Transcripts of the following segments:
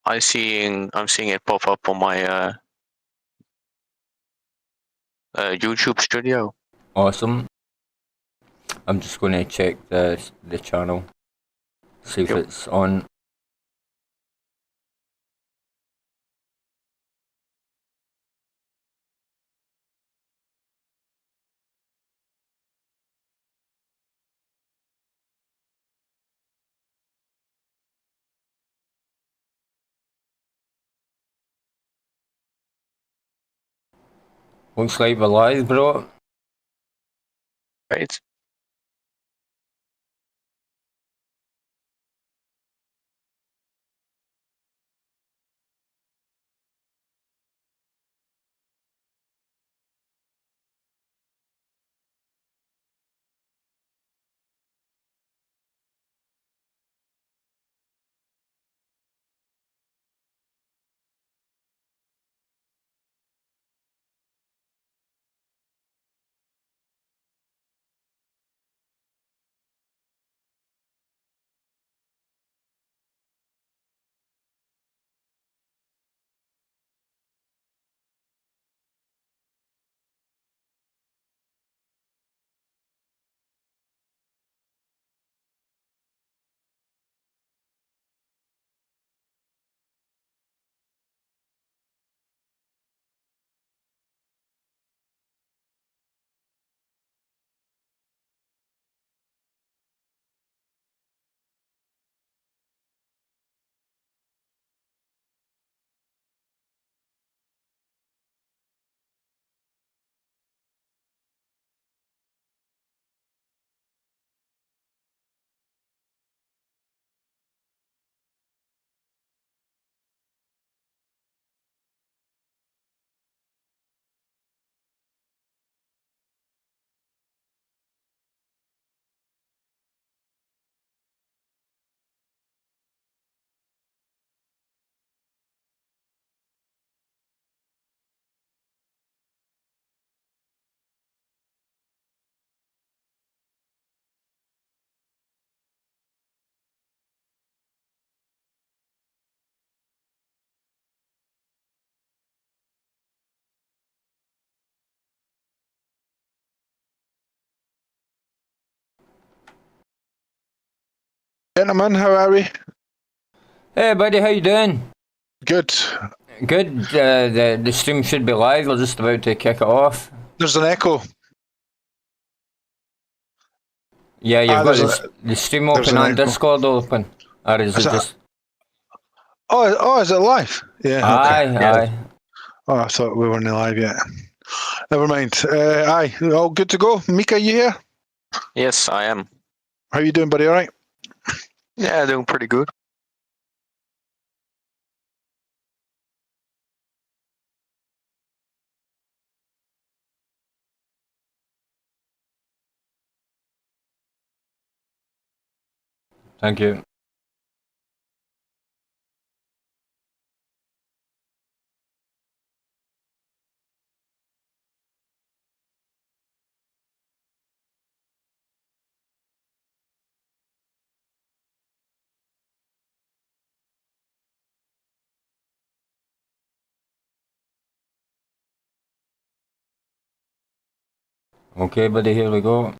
I'm seeing it pop up on my YouTube studio. Awesome. I'm just going to check the channel, see if it's on. Looks like we're live, bro. Right. Gentlemen, how are we? Hey buddy, how you doing? Good. Good. The stream should be live. We're just about to kick it off. There's an echo. Yeah, you've got there's the stream there's open an and echo. Discord open. Or is it just... Oh, is it live? Yeah. Aye, okay. aye. Oh, I thought we weren't live yet. Never mind. Aye, all good to go. Micha, you here? Yes, I am. How you doing, buddy? All right? Yeah, doing pretty good. Thank you. Okay, buddy, here we go.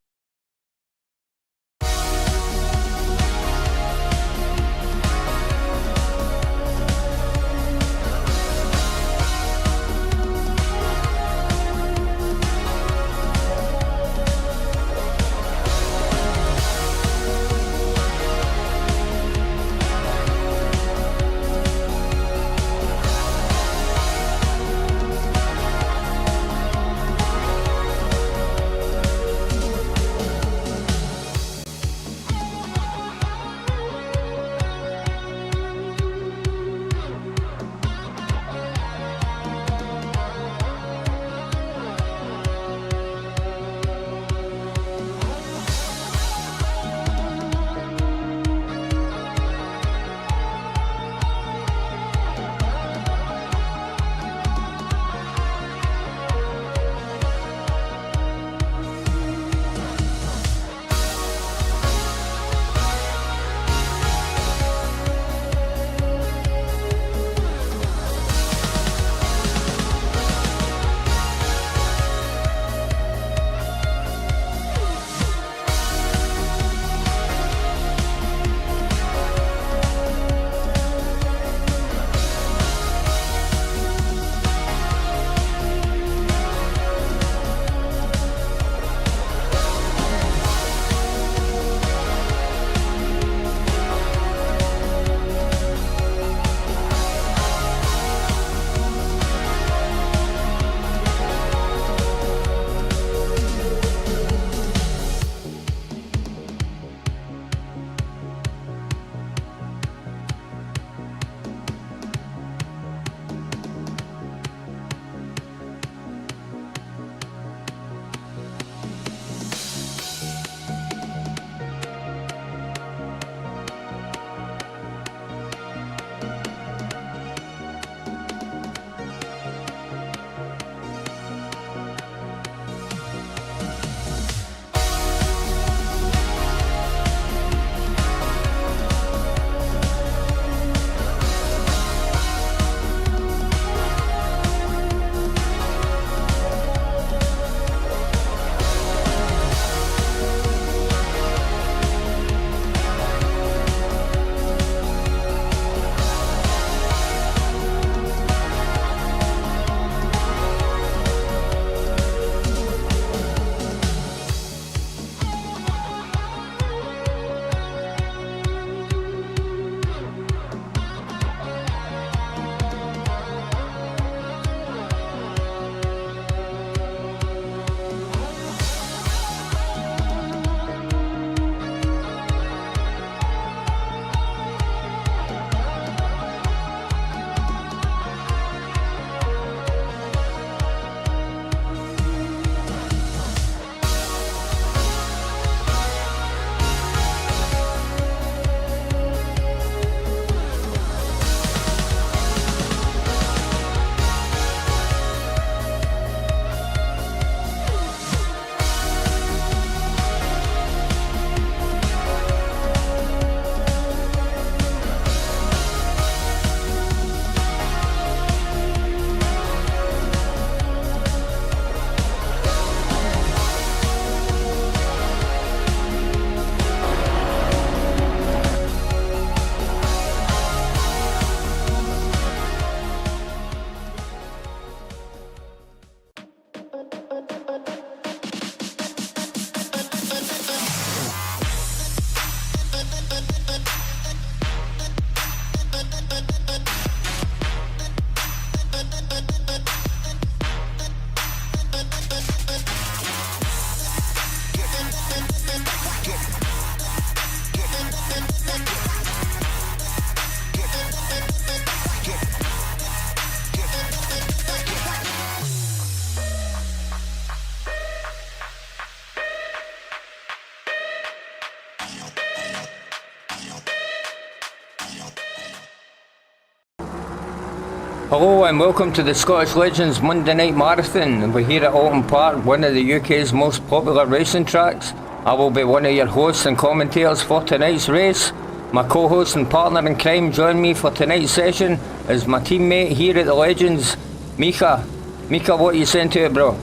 Hello and welcome to the Scottish Legends Monday Night Marathon. We're here at Oulton Park, one of the UK's most popular racing tracks. I will be one of your hosts and commentators for tonight's race. My co-host and partner in crime join me for tonight's session is my teammate here at the Legends, Micha. Micha, what are you saying to it, bro?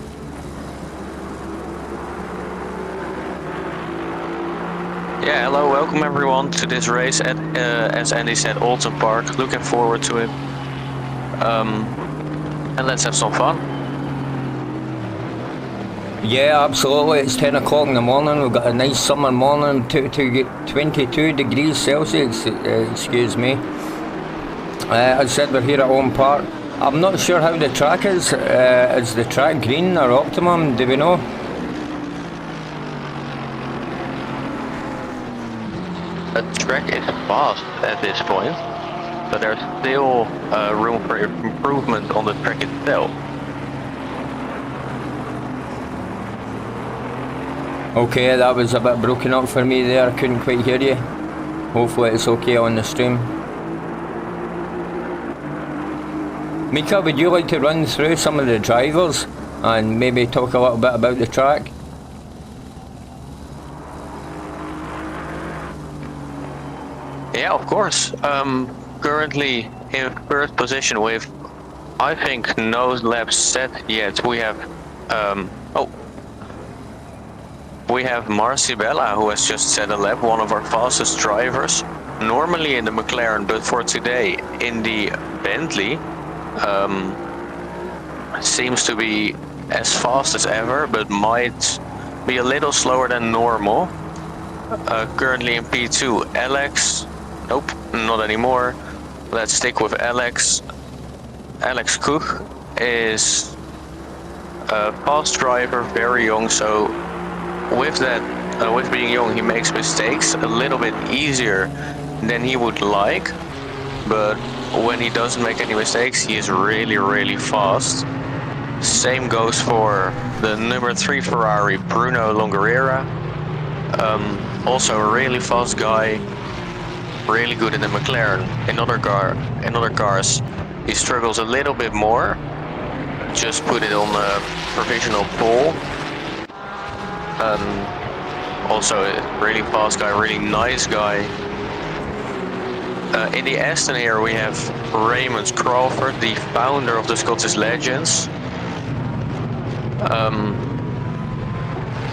Yeah, hello, welcome everyone to this race at, as Andy said, Oulton Park. Looking forward to it. And let's have some fun. Yeah, absolutely. It's 10 o'clock in the morning. We've got a nice summer morning, 22 degrees Celsius, excuse me. As I said, we're here at Oulton Park. I'm not sure how the track is. Is the track green or optimum? Do we know? The track is fast at this point, but there's still room for improvement on the track itself. Okay, that was a bit broken up for me there. I couldn't quite hear you. Hopefully it's okay on the stream. Micha, would you like to run through some of the drivers and maybe talk a little bit about the track? Yeah, of course. Currently in first position with, I think, no laps set yet. We have, we have Marcibella, who has just set a lap, one of our fastest drivers. Normally in the McLaren, but for today in the Bentley. Seems to be as fast as ever, but might be a little slower than normal. Currently in P2, Alex. Nope, not anymore. Let's stick with Alex. Alex Koch is a fast driver, very young, so with that, with being young, he makes mistakes a little bit easier than he would like, but when he doesn't make any mistakes, he is really, really fast. Same goes for the number 3 Ferrari, Bruno Longarera. Also a really fast guy, really good in the McLaren. In other cars, he struggles a little bit more. Just put it on a provisional pole. Also a really fast guy, really nice guy. In the Aston here we have Raymond Crawford, the founder of the Scottish Legends.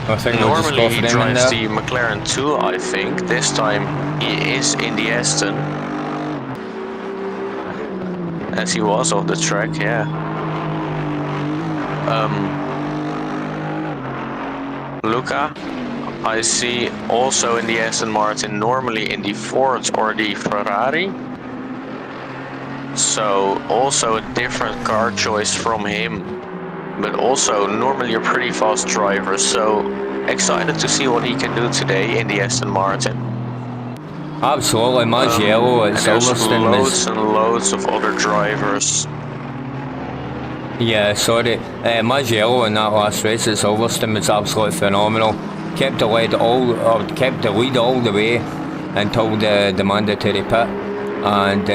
I think normally he drives the McLaren 2, I think. This time he is in the Aston. As he was on the track, yeah. Luca, I see also in the Aston Martin, normally in the Ford or the Ferrari. So also a different car choice from him, but also normally a pretty fast driver. So excited to see what he can do today in the Aston Martin. Absolutely, Maggiello at Silverstone. Loads and loads of other drivers. Yeah, sorry. Maggiello in that last race at Silverstone was absolutely phenomenal. Kept the lead all the way until the mandatory pit, and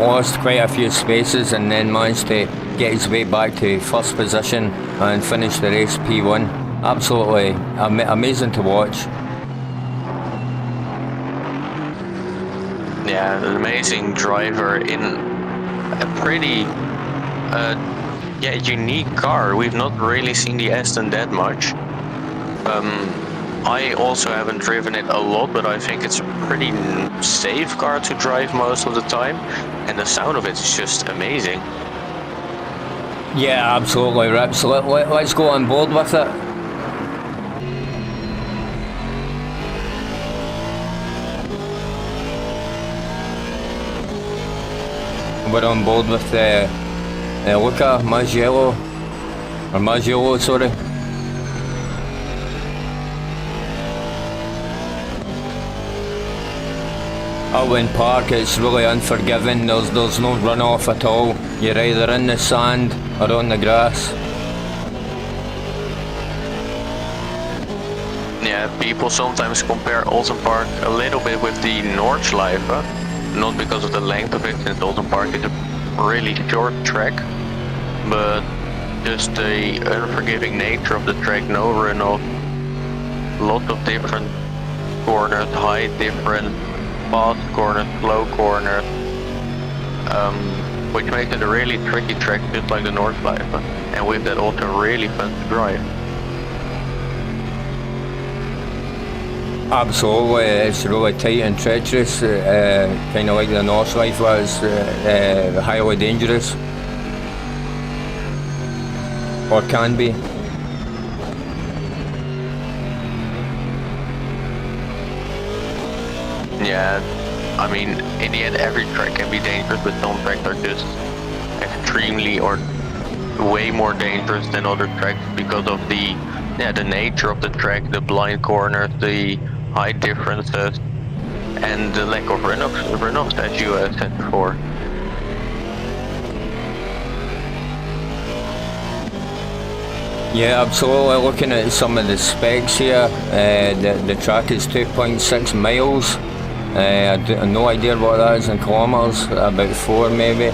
lost quite a few spaces, and then managed to get his way back to first position and finish the race P1. Absolutely amazing to watch. Yeah, an amazing driver in a pretty unique car. We've not really seen the Aston that much. I also haven't driven it a lot, but I think it's a pretty safe car to drive most of the time, and the sound of it is just amazing. Yeah, absolutely, Rips. Let's go on board with it. We're on board with Luca Maggiello, sorry. Oulton Park, it's really unforgiving. There's no runoff at all. You're either in the sand or on the grass. Yeah, people sometimes compare Oulton Park a little bit with the Nordschleife, not because of the length of it, and Oulton Park is a really short track, but just the unforgiving nature of the track, no runoff, lots of different corners, high different, fast corners, slow corners, which makes it a really tricky track, just like the Noordschleife, and with that also really fun to drive. Absolutely, it's really tight and treacherous, kind of like the Noordschleife was, highly dangerous, or can be. Yeah, I mean, in the end every track can be dangerous, but some tracks are just extremely or way more dangerous than other tracks because of the nature of the track, the blind corners, the high differences, and the lack of runoffs as you said before. Yeah, absolutely. Looking at some of the specs here, the track is 2.6 miles. I have no idea what that is in kilometres, about 4 maybe.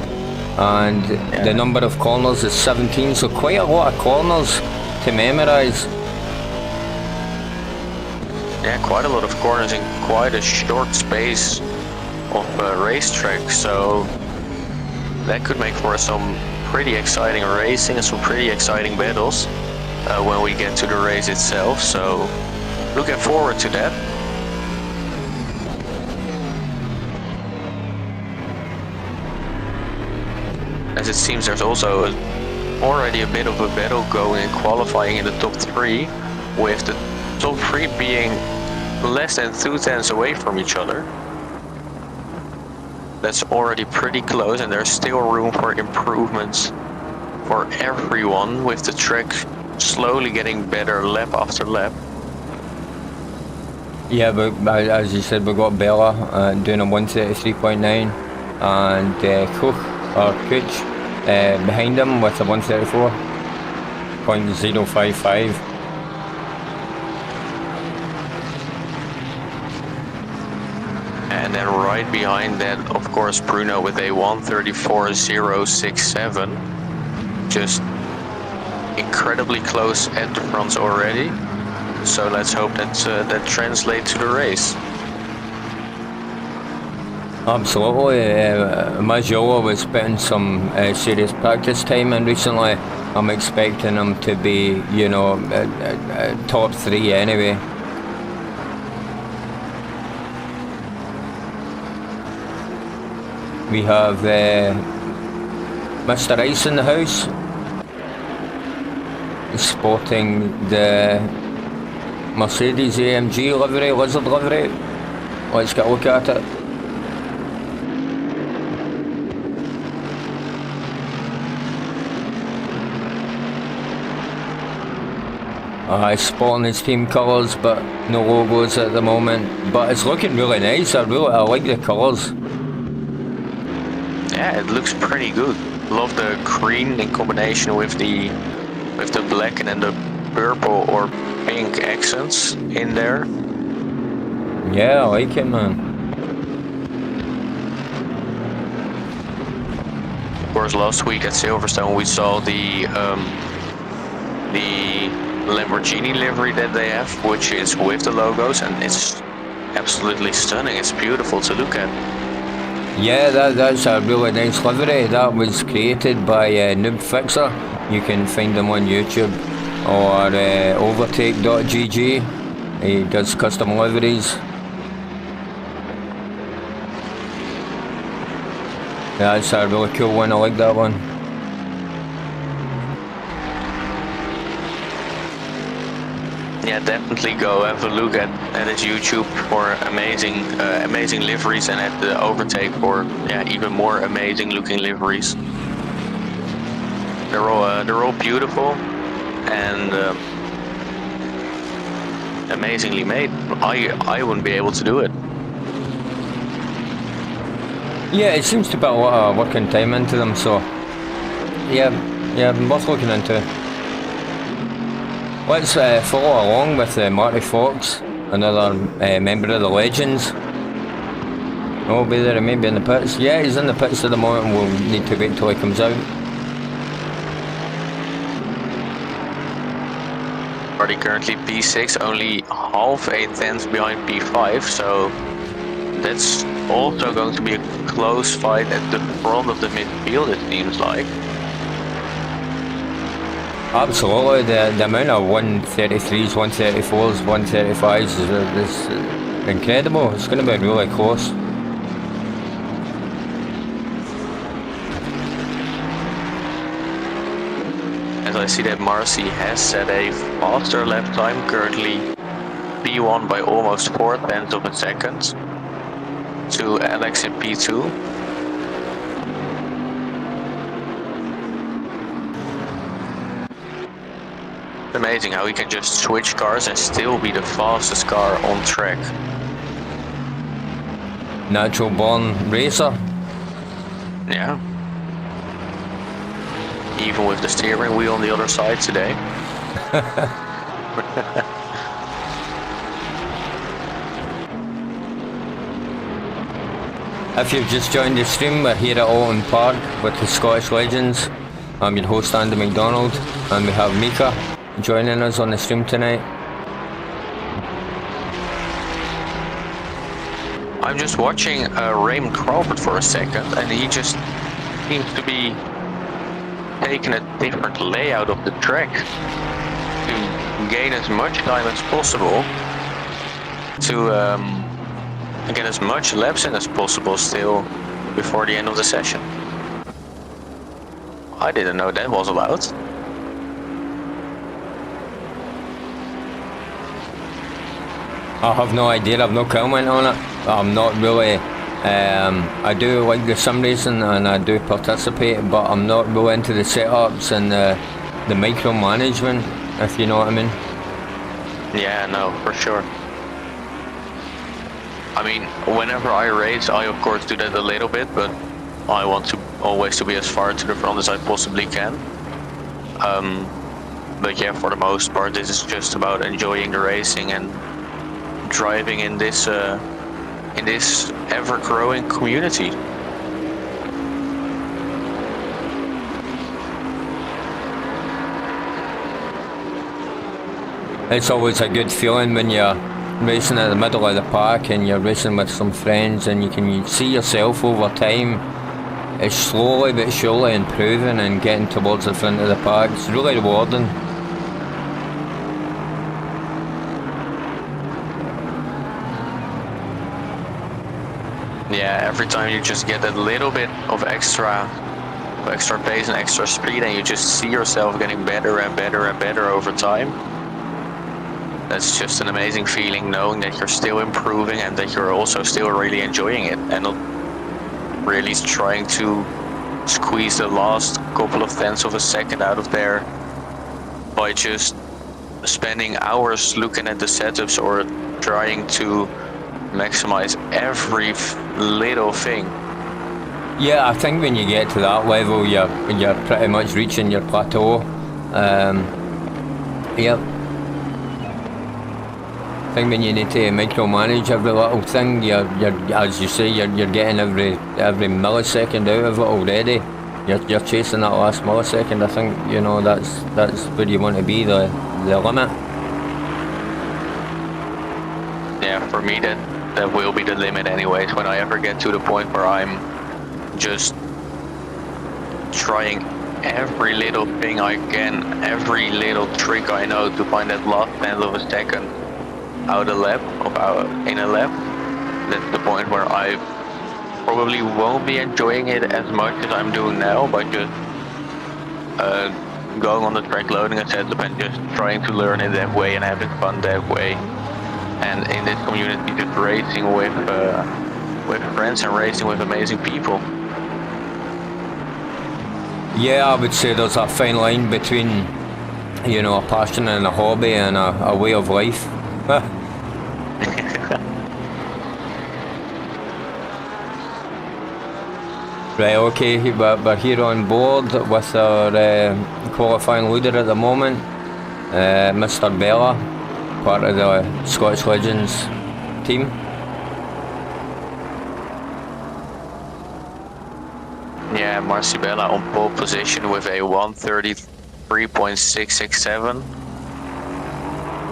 And the number of corners is 17, so quite a lot of corners to memorise. Yeah, quite a lot of corners in quite a short space of racetrack, so that could make for some pretty exciting racing and some pretty exciting battles when we get to the race itself, so looking forward to that. As it seems there's also already a bit of a battle going in qualifying in the top 3, with the top 3 being less than 2 tenths away from each other. That's already pretty close, and there's still room for improvements for everyone, with the track slowly getting better lap after lap. Yeah, but as you said, we got Bella doing a 133.9, and Koch behind him with a 134.055. And then right behind that, of course, Bruno with a 134.067. Just incredibly close at the fronts already. So let's hope that that translates to the race. Absolutely. Micha was putting some serious practice time in recently. I'm expecting him to be, you know, top 3 anyway. We have Mr. Ice in the house, sporting the Mercedes AMG livery, lizard livery. Let's get a look at it. Sporting his team colours, but no logos at the moment. But it's looking really nice. I like the colours. Yeah, it looks pretty good. Love the green in combination with the black and then the purple or pink accents in there. Yeah, I like it, man. Of course, last week at Silverstone we saw the Lamborghini livery that they have, which is with the logos, and it's absolutely stunning. It's beautiful to look at. Yeah, that's a really nice livery. That was created by Noob Fixer. You can find him on YouTube or overtake.gg. He does custom liveries. Yeah, it's a really cool one. I like that one. Yeah, definitely go have a look at his YouTube for amazing liveries, and at the Overtake for even more amazing looking liveries. They're all beautiful and amazingly made. I wouldn't be able to do it. Yeah, it seems to put a lot of work and time into them, so yeah, worth looking into. Let's follow along with Marty Fox, another member of the Legends. Oh, be there, maybe in the pits. Yeah, he's in the pits at the moment. We'll need to wait till he comes out. Already currently P6, only half a tenth behind P5, so that's also going to be a close fight at the front of the midfield, it seems like. Absolutely, the amount of 133s, 134s, 135s is incredible. It's going to be really close. As I see that Marcy has set a faster lap time, currently P1 by almost 4/10 of a second to Alex in P2. It's amazing how he can just switch cars and still be the fastest car on track. Natural born racer. Yeah. Even with the steering wheel on the other side today. If you've just joined the stream, we're here at Oulton Park with the Scottish Legends. I'm your host Andy McDonald, and we have Micha joining us on the stream tonight. I'm just watching Raymond Crawford for a second, and he just seems to be taking a different layout of the track to gain as much time as possible, to get as much laps in as possible still before the end of the session. I didn't know that was allowed. I have no idea, I've no comment on it. I'm not really, I do like the sim racing and I do participate, but I'm not really into the setups and the micromanagement, if you know what I mean. Yeah, no, for sure. I mean, whenever I race, I of course do that a little bit, but I want to always to be as far to the front as I possibly can. But yeah, for the most part, this is just about enjoying the racing and driving in this ever-growing community. It's always a good feeling when you're racing at the middle of the park and you're racing with some friends and you can see yourself over time. It's slowly but surely improving and getting towards the front of the park. It's really rewarding. Yeah, every time you just get a little bit of extra pace and extra speed, and you just see yourself getting better and better and better over time. That's just an amazing feeling, knowing that you're still improving and that you're also still really enjoying it and not really trying to squeeze the last couple of tenths of a second out of there by just spending hours looking at the setups or trying to maximize every little thing. Yeah, I think when you get to that level, you're pretty much reaching your plateau. Yep. I think when you need to micromanage every little thing, you're as you say, you're getting every millisecond out of it already. You're chasing that last millisecond. I think, you know, that's where you want to be, the limit. Yeah, for me that will be the limit anyways, when I ever get to the point where I'm just trying every little thing I can, every little trick I know to find that last tenth of a second out a lap, in a lap. That's the point where I probably won't be enjoying it as much as I'm doing now by just going on the track, loading a setup and just trying to learn it that way and having fun that way. And in this community, just racing with friends and racing with amazing people. Yeah, I would say there's that fine line between, you know, a passion and a hobby and a way of life. Right, okay, we're here on board with our qualifying leader at the moment, Mr. Bella, part of the Scottish Legends team. Yeah, Marcibella on pole position with a 1:33.667.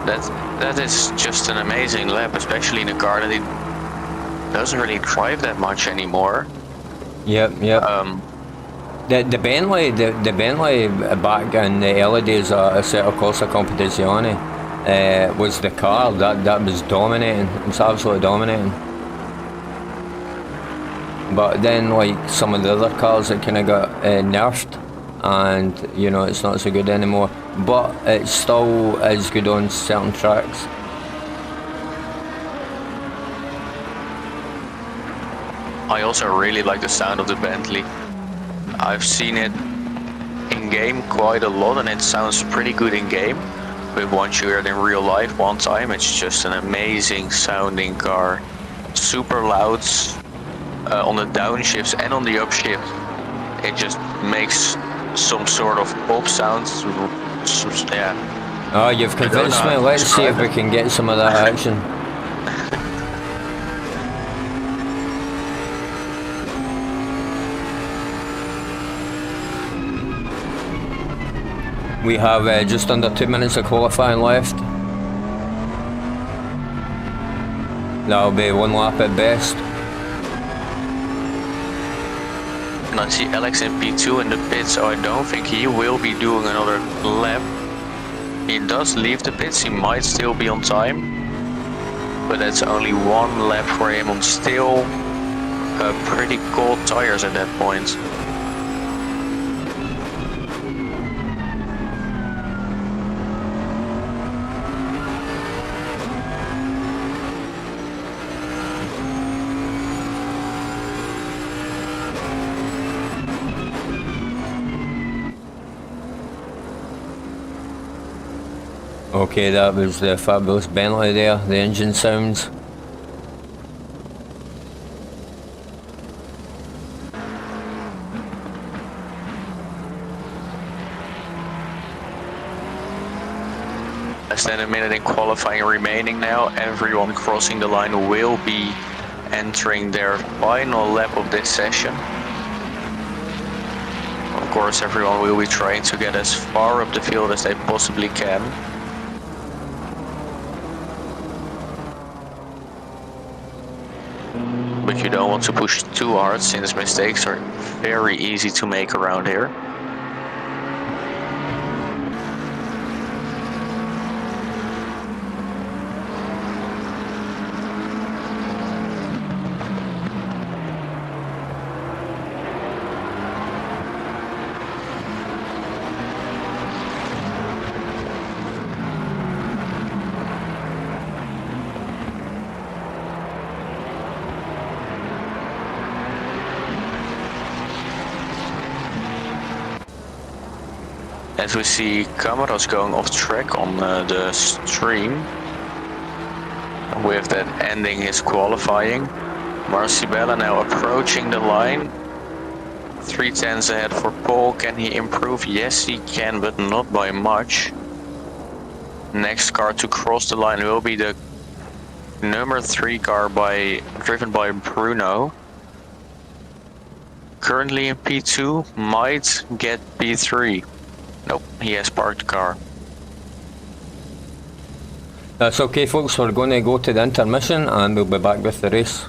That is just an amazing lap, especially in a car that he doesn't really drive that much anymore. Yep. The Bentley back in the early days of Assetto Corsa Competizione was the car that was dominating. It was absolutely dominating. But then, like, some of the other cars that kind of got nerfed, and you know, it's not so good anymore. But it still is good on certain tracks. I also really like the sound of the Bentley. I've seen it in game quite a lot, and it sounds pretty good in game. But once you hear it in real life one time, it's just an amazing sounding car. Super loud on the downshifts and on the upshifts. It just makes some sort of pop sounds. Yeah. Oh, you've convinced me. Let's see if we can get some of that action. We have just under 2 minutes of qualifying left. That'll be one lap at best. And I see Alex in P2 in the pits, so I don't think he will be doing another lap. He does leave the pits, he might still be on time. But that's only one lap for him on still pretty cold tires at that point. Okay, that was the fabulous Bentley there, the engine sounds. Less than a minute in qualifying remaining now. Everyone crossing the line will be entering their final lap of this session. Of course, everyone will be trying to get as far up the field as they possibly can. But you don't want to push too hard, since mistakes are very easy to make around here. As we see Camaros going off track on the stream, with that ending his qualifying. Marcibella now approaching the line. 3/10 ahead for Paul. Can he improve? Yes, he can, but not by much. Next car to cross the line will be the number 3 car driven by Bruno. Currently in P2, might get P3. Nope, he has parked the car. That's okay, folks, we're going to go to the intermission and we'll be back with the race.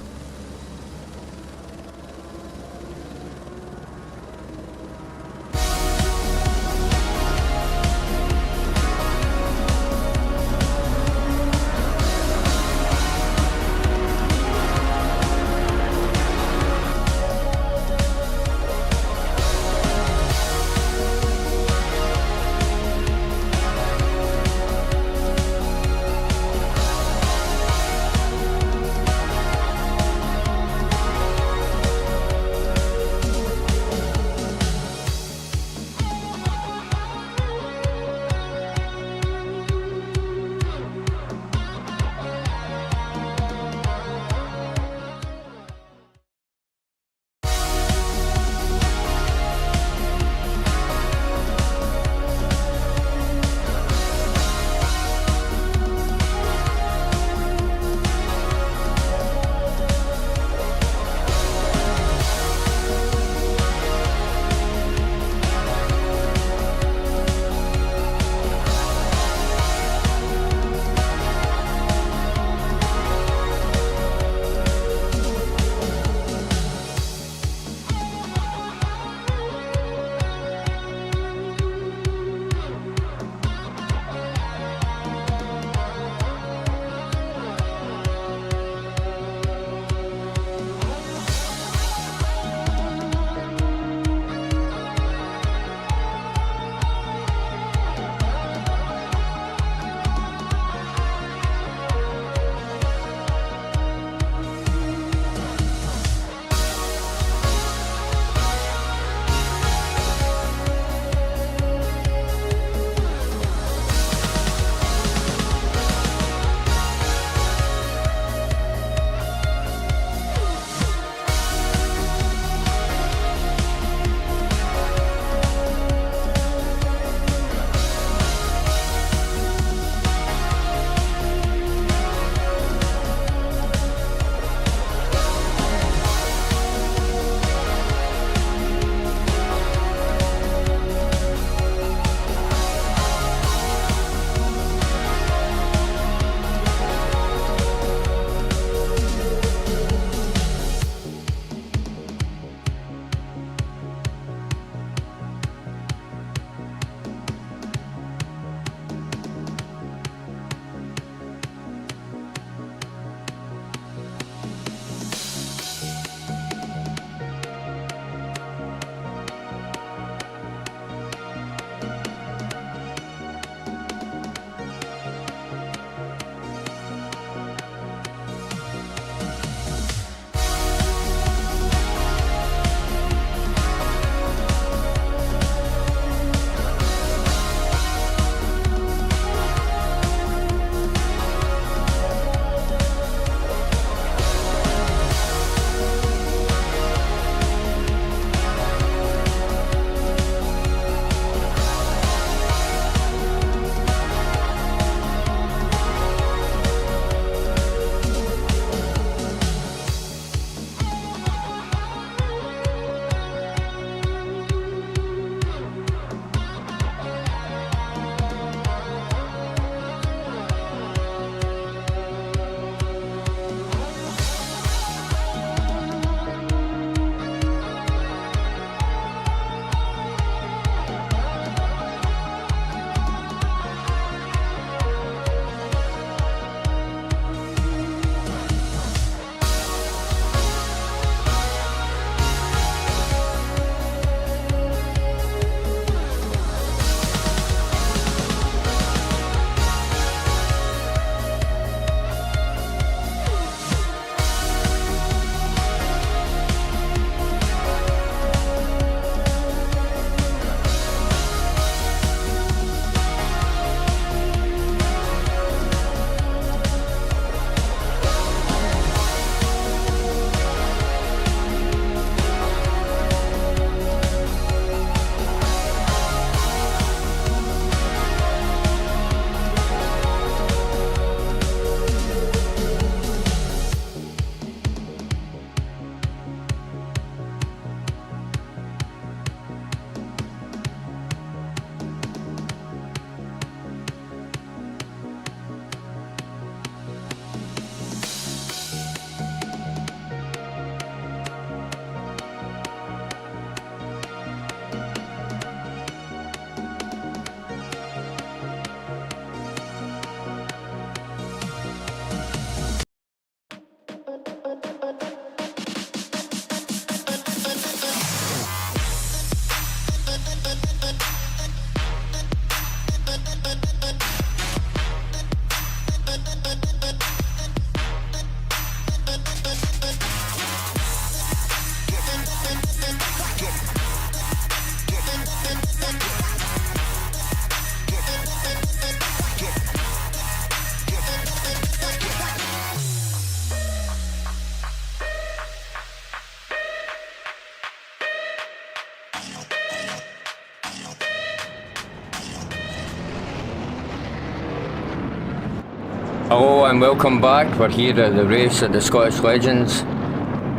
Hello and welcome back. We're here at the race at the Scottish Legends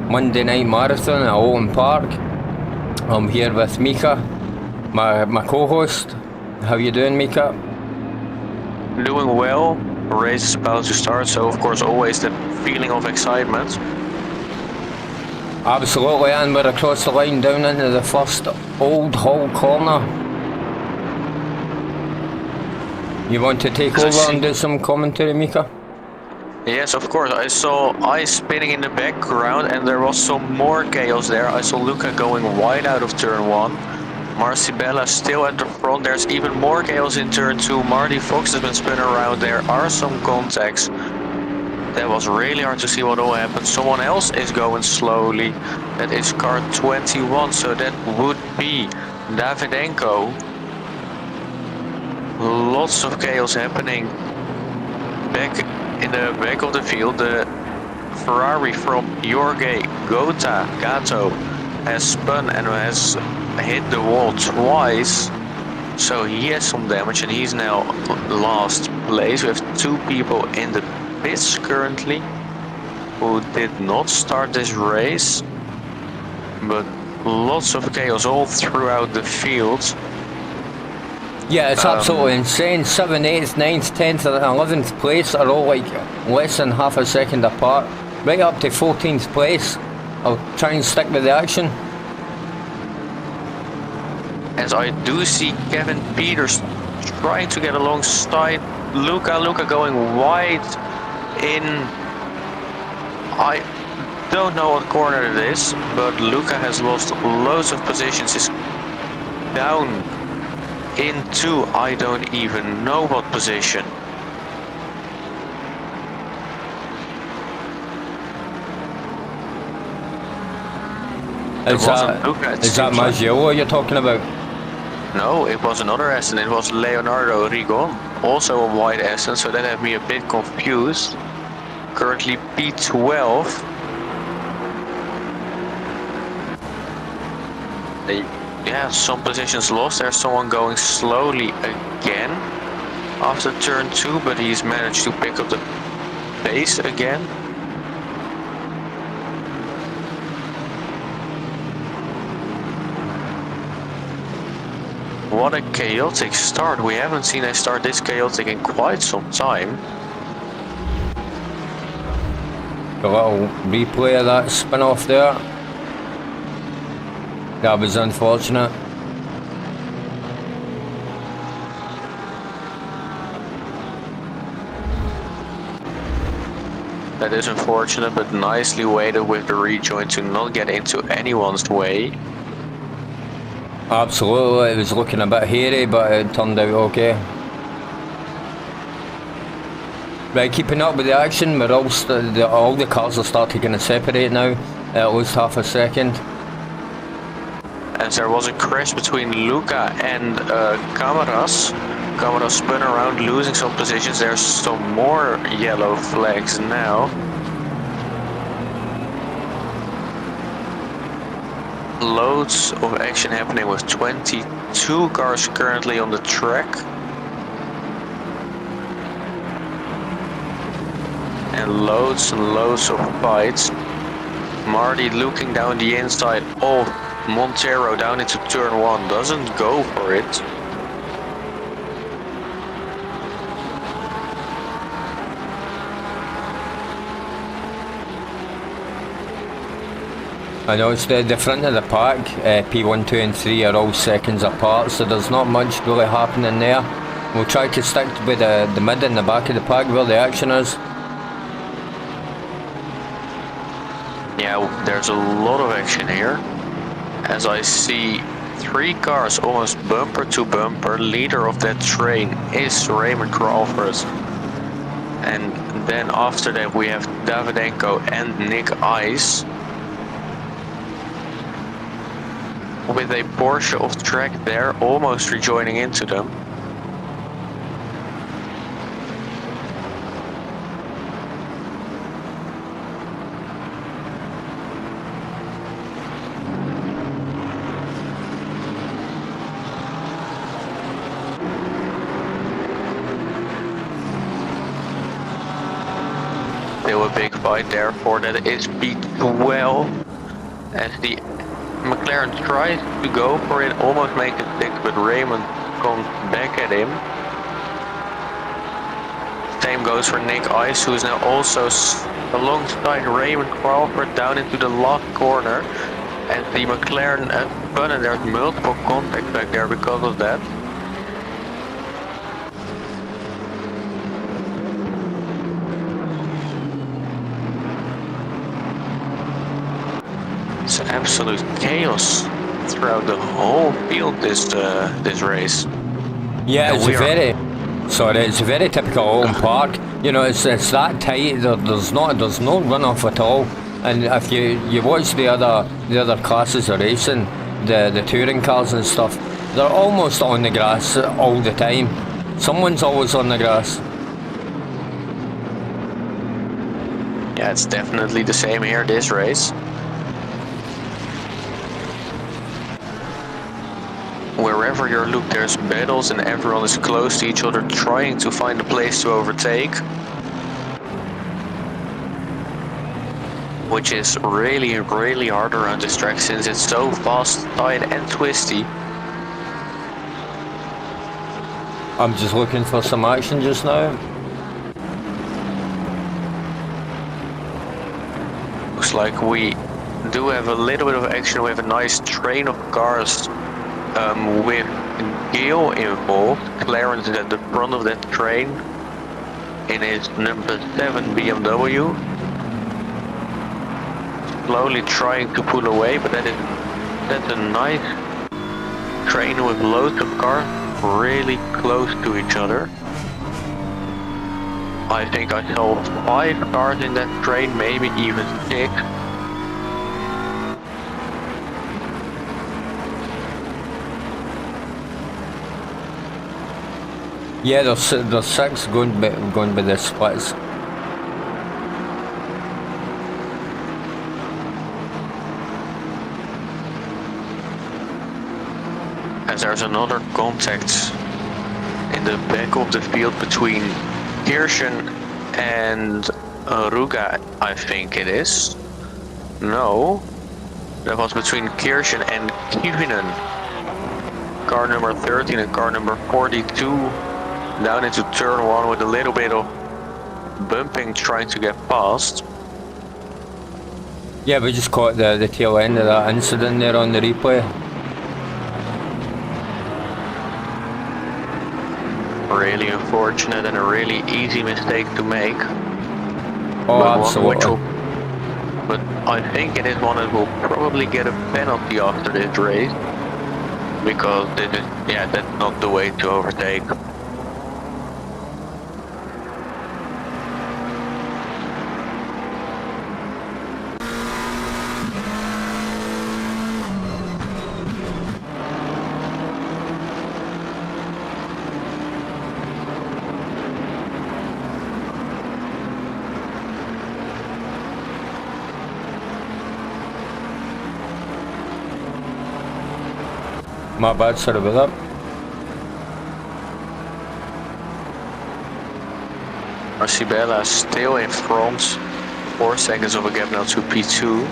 Monday Night Marathon at Oulton Park. I'm here with Micha, my co-host. How you doing, Micha? Doing well. The race is about to start, so of course always the feeling of excitement. Absolutely, and we're across the line down into the first Old Hall corner. You want to take over and do some commentary, Micha? Yes, of course. I saw ice spinning in the background and there was some more chaos there. I saw Luca going wide out of turn 1. Marcibella still at the front. There's even more chaos in turn 2. Marty Fox has been spun around. There are some contacts. That was really hard to see what all happened. Someone else is going slowly. That is car 21, so that would be Davidenko. Lots of chaos happening back in the back of the field. The Ferrari from Jorge Gato has spun and has hit the wall twice, so he has some damage and he's now last place. We have 2 people in the pits currently who did not start this race, but lots of chaos all throughout the field. Yeah, it's absolutely insane. 7th, 8th, 9th, 10th and 11th place are all like less than half a second apart. Right up to 14th place. I'll try and stick with the action. As I do see Kevin Peters trying to get alongside Luca going wide in. I don't know what corner it is, but Luca has lost loads of positions. He's down into I don't even know what position. Is that Maggiolo you're talking about? No, it was another Aston. It was Leonardo Rigon, also a white Aston, so that had me a bit confused. Currently P12. Yeah, some positions lost. There's someone going slowly again after turn 2, but he's managed to pick up the pace again. What a chaotic start. We haven't seen a start this chaotic in quite some time. A little replay of that spin off there. That was unfortunate. That is unfortunate, but nicely weighted with the rejoin to not get into anyone's way. Absolutely, it was looking a bit hairy, but it turned out okay. Right, keeping up with the action, we're all the cars are starting to separate now at least half a second. As there was a crash between Luca and Camaras. Camaras spun around, losing some positions. There's some more yellow flags now. Loads of action happening with 22 cars currently on the track. And loads of fights. Marty looking down the inside of Montero down into turn 1, doesn't go for it. I know it's the front of the pack, P1, 2 and 3 are all seconds apart, so there's not much really happening there. We'll try to stick with the mid and the back of the pack where the action is. Yeah, there's a lot of action here. As I see 3 cars almost bumper to bumper. Leader of that train is Raymond Crawford. And then after that we have Davidenko and Nick Ice. With a Porsche off track there, almost rejoining into them. still a big fight there for that is P12 as the McLaren tries to go for it, almost make it 6, but Raymond comes back at him. Same goes for Nick Ice, who is now also alongside Raymond Crawford down into the last corner. And the McLaren button, there's multiple contacts back there because of that. It's absolute chaos throughout the whole field this race. Yeah, it's a very typical Oulton Park. You know, it's that tight. There's no runoff at all. And if you watch the other classes of racing, the touring cars and stuff, they're almost on the grass all the time. Someone's always on the grass. Yeah, it's definitely the same here this race. Wherever you look, there's battles and everyone is close to each other trying to find a place to overtake. Which is really hard around this track since it's so fast, tight and twisty. I'm just looking for some action just now. Looks like we do have a little bit of action. We have a nice train of cars with Gale involved. Clarence is at the front of that train in his number 7 BMW. Slowly trying to pull away, but that's a nice train with loads of cars really close to each other. I think I saw 5 cars in that train, maybe even 6. Yeah, there's 6 going by the splits. As there's another contact in the back of the field between Kirschen and Ruga, I think it is. No, that was between Kirschen and Kivinen. Car number 13 and car number 42 down into turn 1 with a little bit of bumping trying to get past. Yeah, we just caught the tail end of that incident there on the replay. Really unfortunate and a really easy mistake to make. Oh, absolutely. But I think it is one that will probably get a penalty after this race. Because that's not the way to overtake. My bad, sorry about that. Marcibella still in front, 4 seconds of a gap now to P2.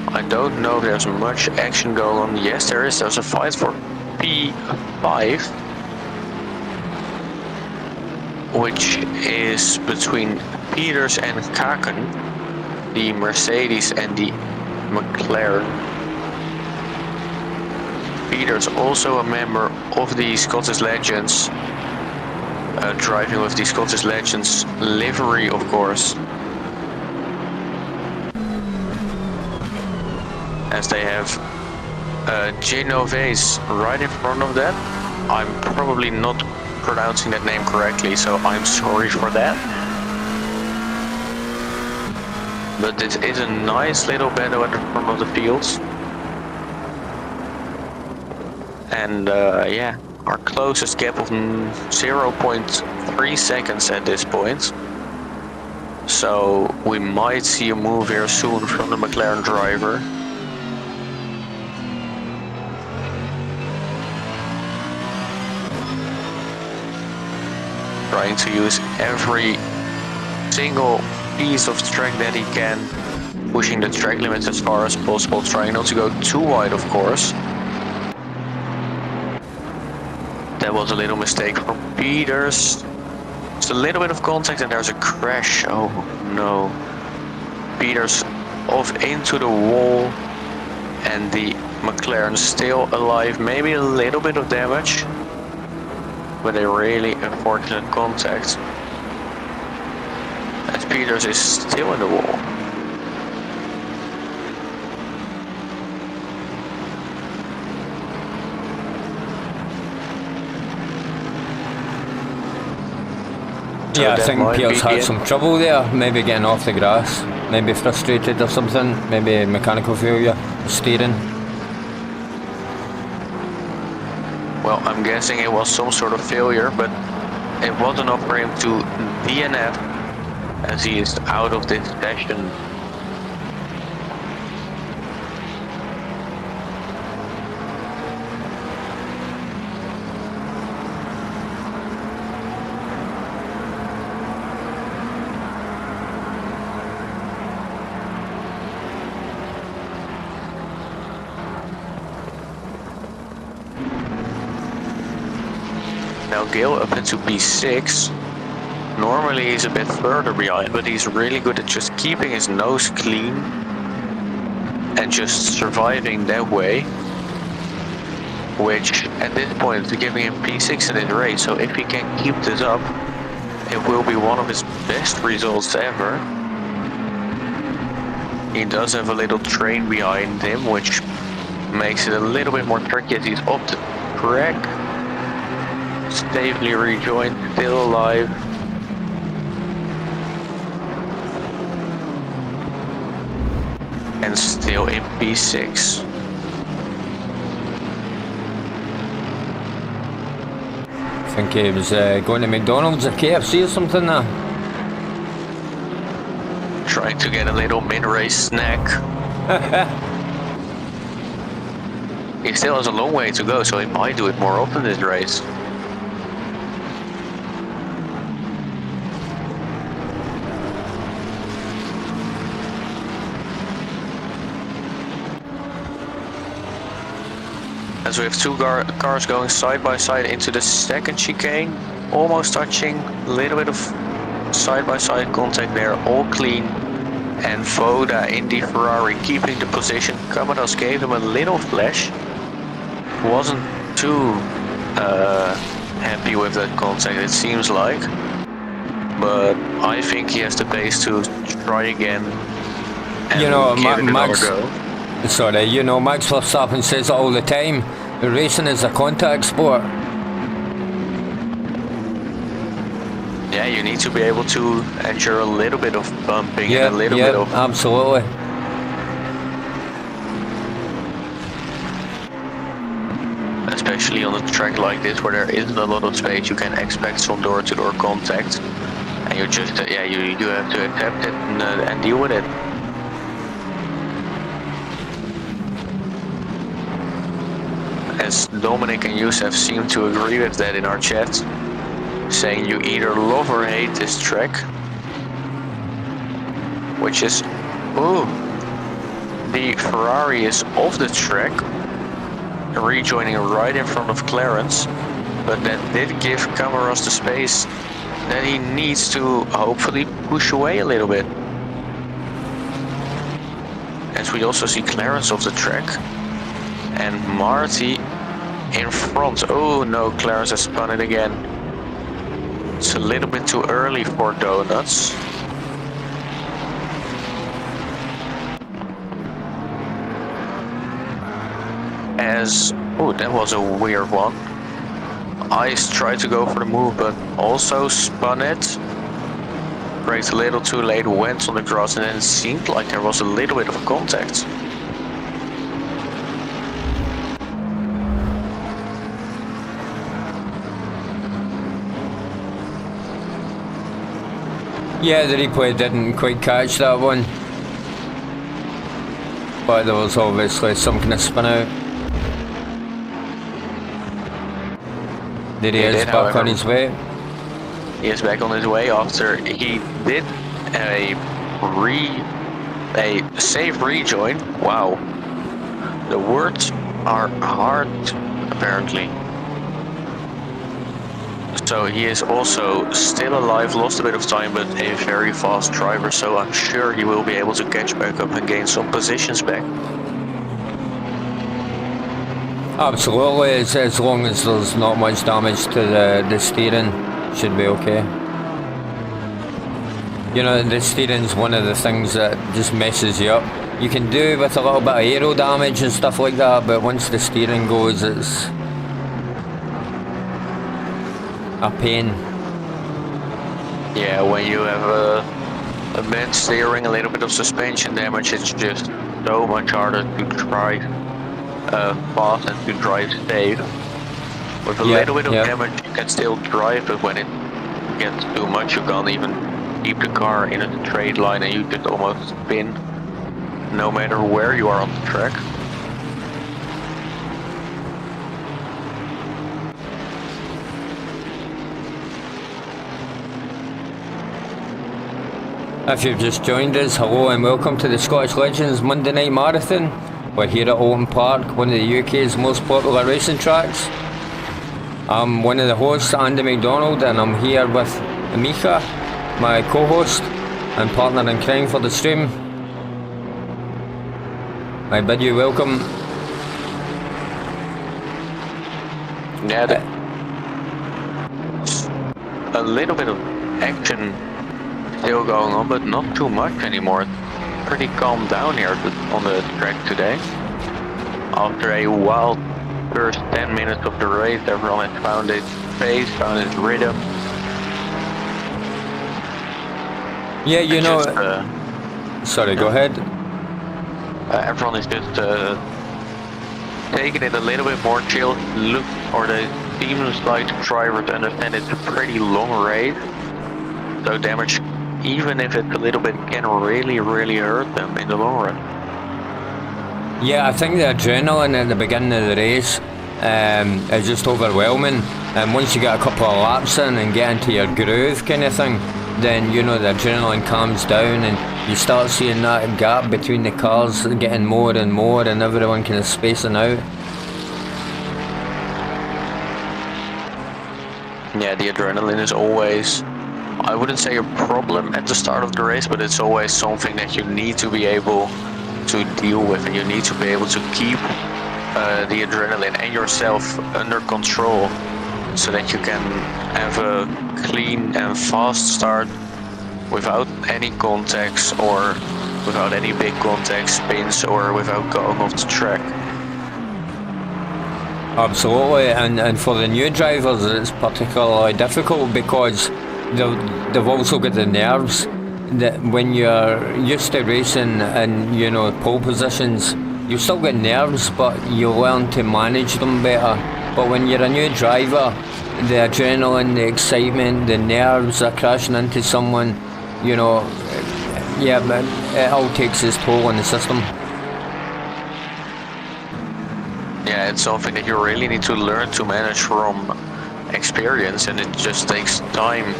I don't know if there's much action going on. Yes, there is. There's a fight for P5, which is between Peters and Kaken, the Mercedes and the McLaren. Peters also a member of the Scottish Legends, driving with the Scottish Legends livery, of course. As they have Genoves right in front of that. I'm probably not pronouncing that name correctly, so I'm sorry for that. But this is a nice little battle at the front of the fields. And yeah, our closest gap of 0.3 seconds at this point. So we might see a move here soon from the McLaren driver. Trying to use every single piece of track that he can, pushing the track limits as far as possible, trying not to go too wide, of course. That was a little mistake from Peters. Just a little bit of contact and there's a crash. Oh no. Peters off into the wall and the McLaren still alive. Maybe a little bit of damage, but a really unfortunate contact. As Peters is still in the wall. Yeah, I think Pierce had some trouble there, maybe getting off the grass, maybe frustrated or something, maybe mechanical failure, steering. Well, I'm guessing it was some sort of failure, but it was enough for him to DNF as he is out of this session. Now Gil up into P6. Normally he's a bit further behind, but he's really good at just keeping his nose clean and just surviving that way. Which at this point is giving him P6 in his race, so if he can keep this up, it will be one of his best results ever. He does have a little train behind him, which makes it a little bit more tricky as he's off the track. Safely rejoined, still alive. And still in P6. I think he was going to McDonald's or KFC or something now. Trying to get a little mid-race snack. He still has a long way to go, so he might do it more often this race. As we have two cars going side by side into the second chicane, almost touching, a little bit of side by side contact there, all clean. And Voda in the Ferrari keeping the position. Camadas gave him a little flash. Wasn't too happy with that contact, it seems like. But I think he has the pace to try again. And you know, give it another go. Sorry, you know, Max Verstappen says it all the time. Racing is a contact sport. Yeah, you need to be able to endure a little bit of bumping and a little bit of... absolutely. Especially on a track like this where there isn't a lot of space, you can expect some door-to-door contact. And you just, you have to accept it and deal with it. As Dominic and Youssef seem to agree with that in our chat, saying you either love or hate this track. Which is, ooh, the Ferrari is off the track, rejoining right in front of Clarence, but that did give Camaras the space that he needs to hopefully push away a little bit. As we also see Clarence off the track, and Marty in front. Oh no, Clarence has spun it again. It's a little bit too early for donuts. As, oh, that was a weird one. Ice tried to go for the move, but also spun it. Braked a little too late, went on the grass, and then it seemed like there was a little bit of contact. Yeah, the replay didn't quite catch that one. But there was obviously some kind of spin out. There he is, back on his way. He is back on his way after he did a safe rejoin. Wow, the words are hard apparently. So he is also still alive, lost a bit of time, but a very fast driver, so I'm sure he will be able to catch back up and gain some positions back. Absolutely, as long as there's not much damage to the steering, should be okay. You know, the steering's one of the things that just messes you up. You can do with a little bit of aero damage and stuff like that, but once the steering goes, it's a pain. Yeah, when you have a bad steering, a little bit of suspension damage, it's just so much harder to drive fast and to drive safe. With a little bit of damage you can still drive, but when it gets too much you can't even keep the car in a straight line and you just almost spin no matter where you are on the track. If you've just joined us, hello and welcome to the Scottish Legends Monday Night Marathon. We're here at Oulton Park, one of the UK's most popular racing tracks. I'm one of the hosts, Andy McDonald, and I'm here with Micha, my co-host and partner in crime for the stream. I bid you welcome. Yeah, a little bit of action still going on, but not too much anymore. It's pretty calm down here on the track today. After a wild first 10 minutes of the race, everyone has found its pace, found its rhythm. Yeah, you know... sorry, go ahead. Everyone is just taking it a little bit more chill. Look, or they seem like the driver to understand it's a pretty long race. So damage, even if it's a little bit, can really, really hurt them in the long run. Yeah, I think the adrenaline at the beginning of the race is just overwhelming, and once you get a couple of laps in and get into your groove kind of thing, then you know the adrenaline calms down and you start seeing that gap between the cars getting more and more and everyone kind of spacing out. Yeah, the adrenaline is always, I wouldn't say a problem at the start of the race, but it's always something that you need to be able to deal with, and you need to be able to keep the adrenaline and yourself under control so that you can have a clean and fast start without any contacts or without any big contact spins or without going off the track. Absolutely, and for the new drivers it's particularly difficult because they've also got the nerves that when you're used to racing in, you know, pole positions, you still get nerves but you learn to manage them better. But when you're a new driver, the adrenaline, the excitement, the nerves are crashing into someone, you know, yeah, it all takes its toll on the system. Yeah, it's something that you really need to learn to manage from experience, and it just takes time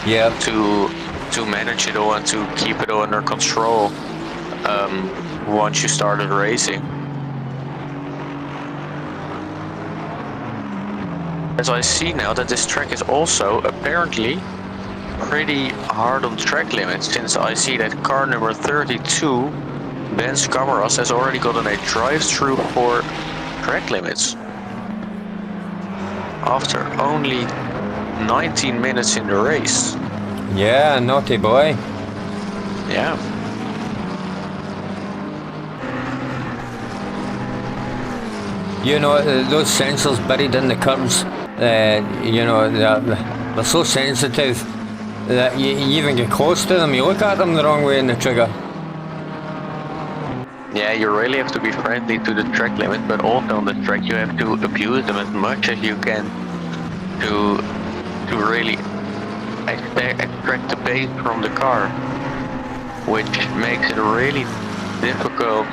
to manage it all and to keep it all under control once you started racing. As I see now that this track is also apparently pretty hard on track limits, since I see that car number 32, Ben Scamaras, has already gotten a drive-through for track limits after only 19 minutes in the race. Yeah, naughty boy. Yeah. You know, those sensors buried in the curves, you know, they're so sensitive that you even get close to them, you look at them the wrong way in the trigger. Yeah, you really have to be friendly to the track limit, but also on the track you have to abuse them as much as you can to really extract the pace from the car, which makes it a really difficult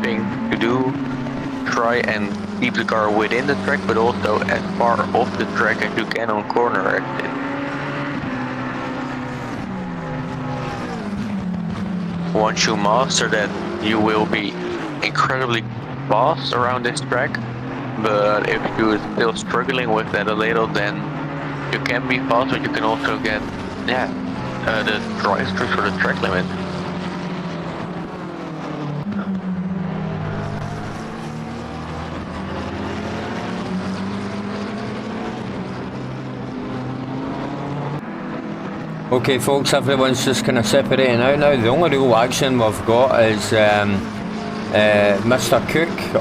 thing to do. Try and keep the car within the track, but also as far off the track as you can on corner exit. once you master that, you will be incredibly fast around this track. But if you're still struggling with that a little, then you can be fast, but you can also get, the drive-through for the track limit. Okay folks, everyone's just kind of separating out now. The only real action we've got is Mr. Cooch,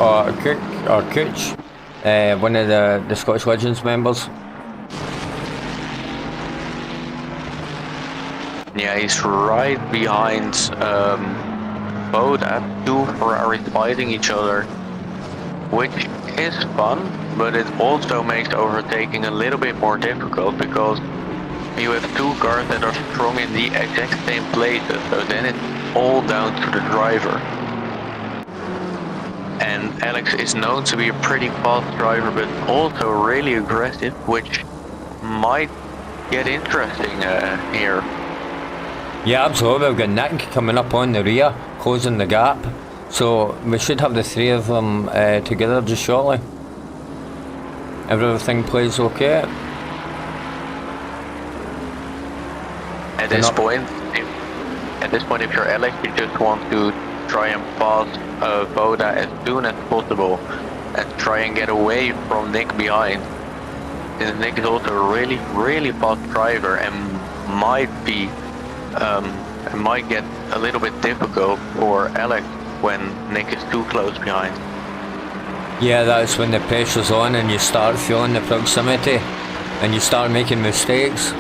one of the Scottish Legends members. Yeah, he's right behind Boda. Two Ferraris fighting each other, which is fun, but it also makes overtaking a little bit more difficult because you have two cars that are strong in the exact same places, so then it's all down to the driver. And Alex is known to be a pretty fast driver, but also really aggressive, which might get interesting here. Yeah, absolutely. We've got Nick coming up on the rear, closing the gap. So we should have the three of them together just shortly. Everything plays okay. At this point, if you're Alex, you just want to try and pass Boda as soon as possible and try and get away from Nick behind. Since Nick is also a really, really fast driver and might get a little bit difficult for Alex when Nick is too close behind. Yeah, that's when the pressure's on and you start feeling the proximity and you start making mistakes.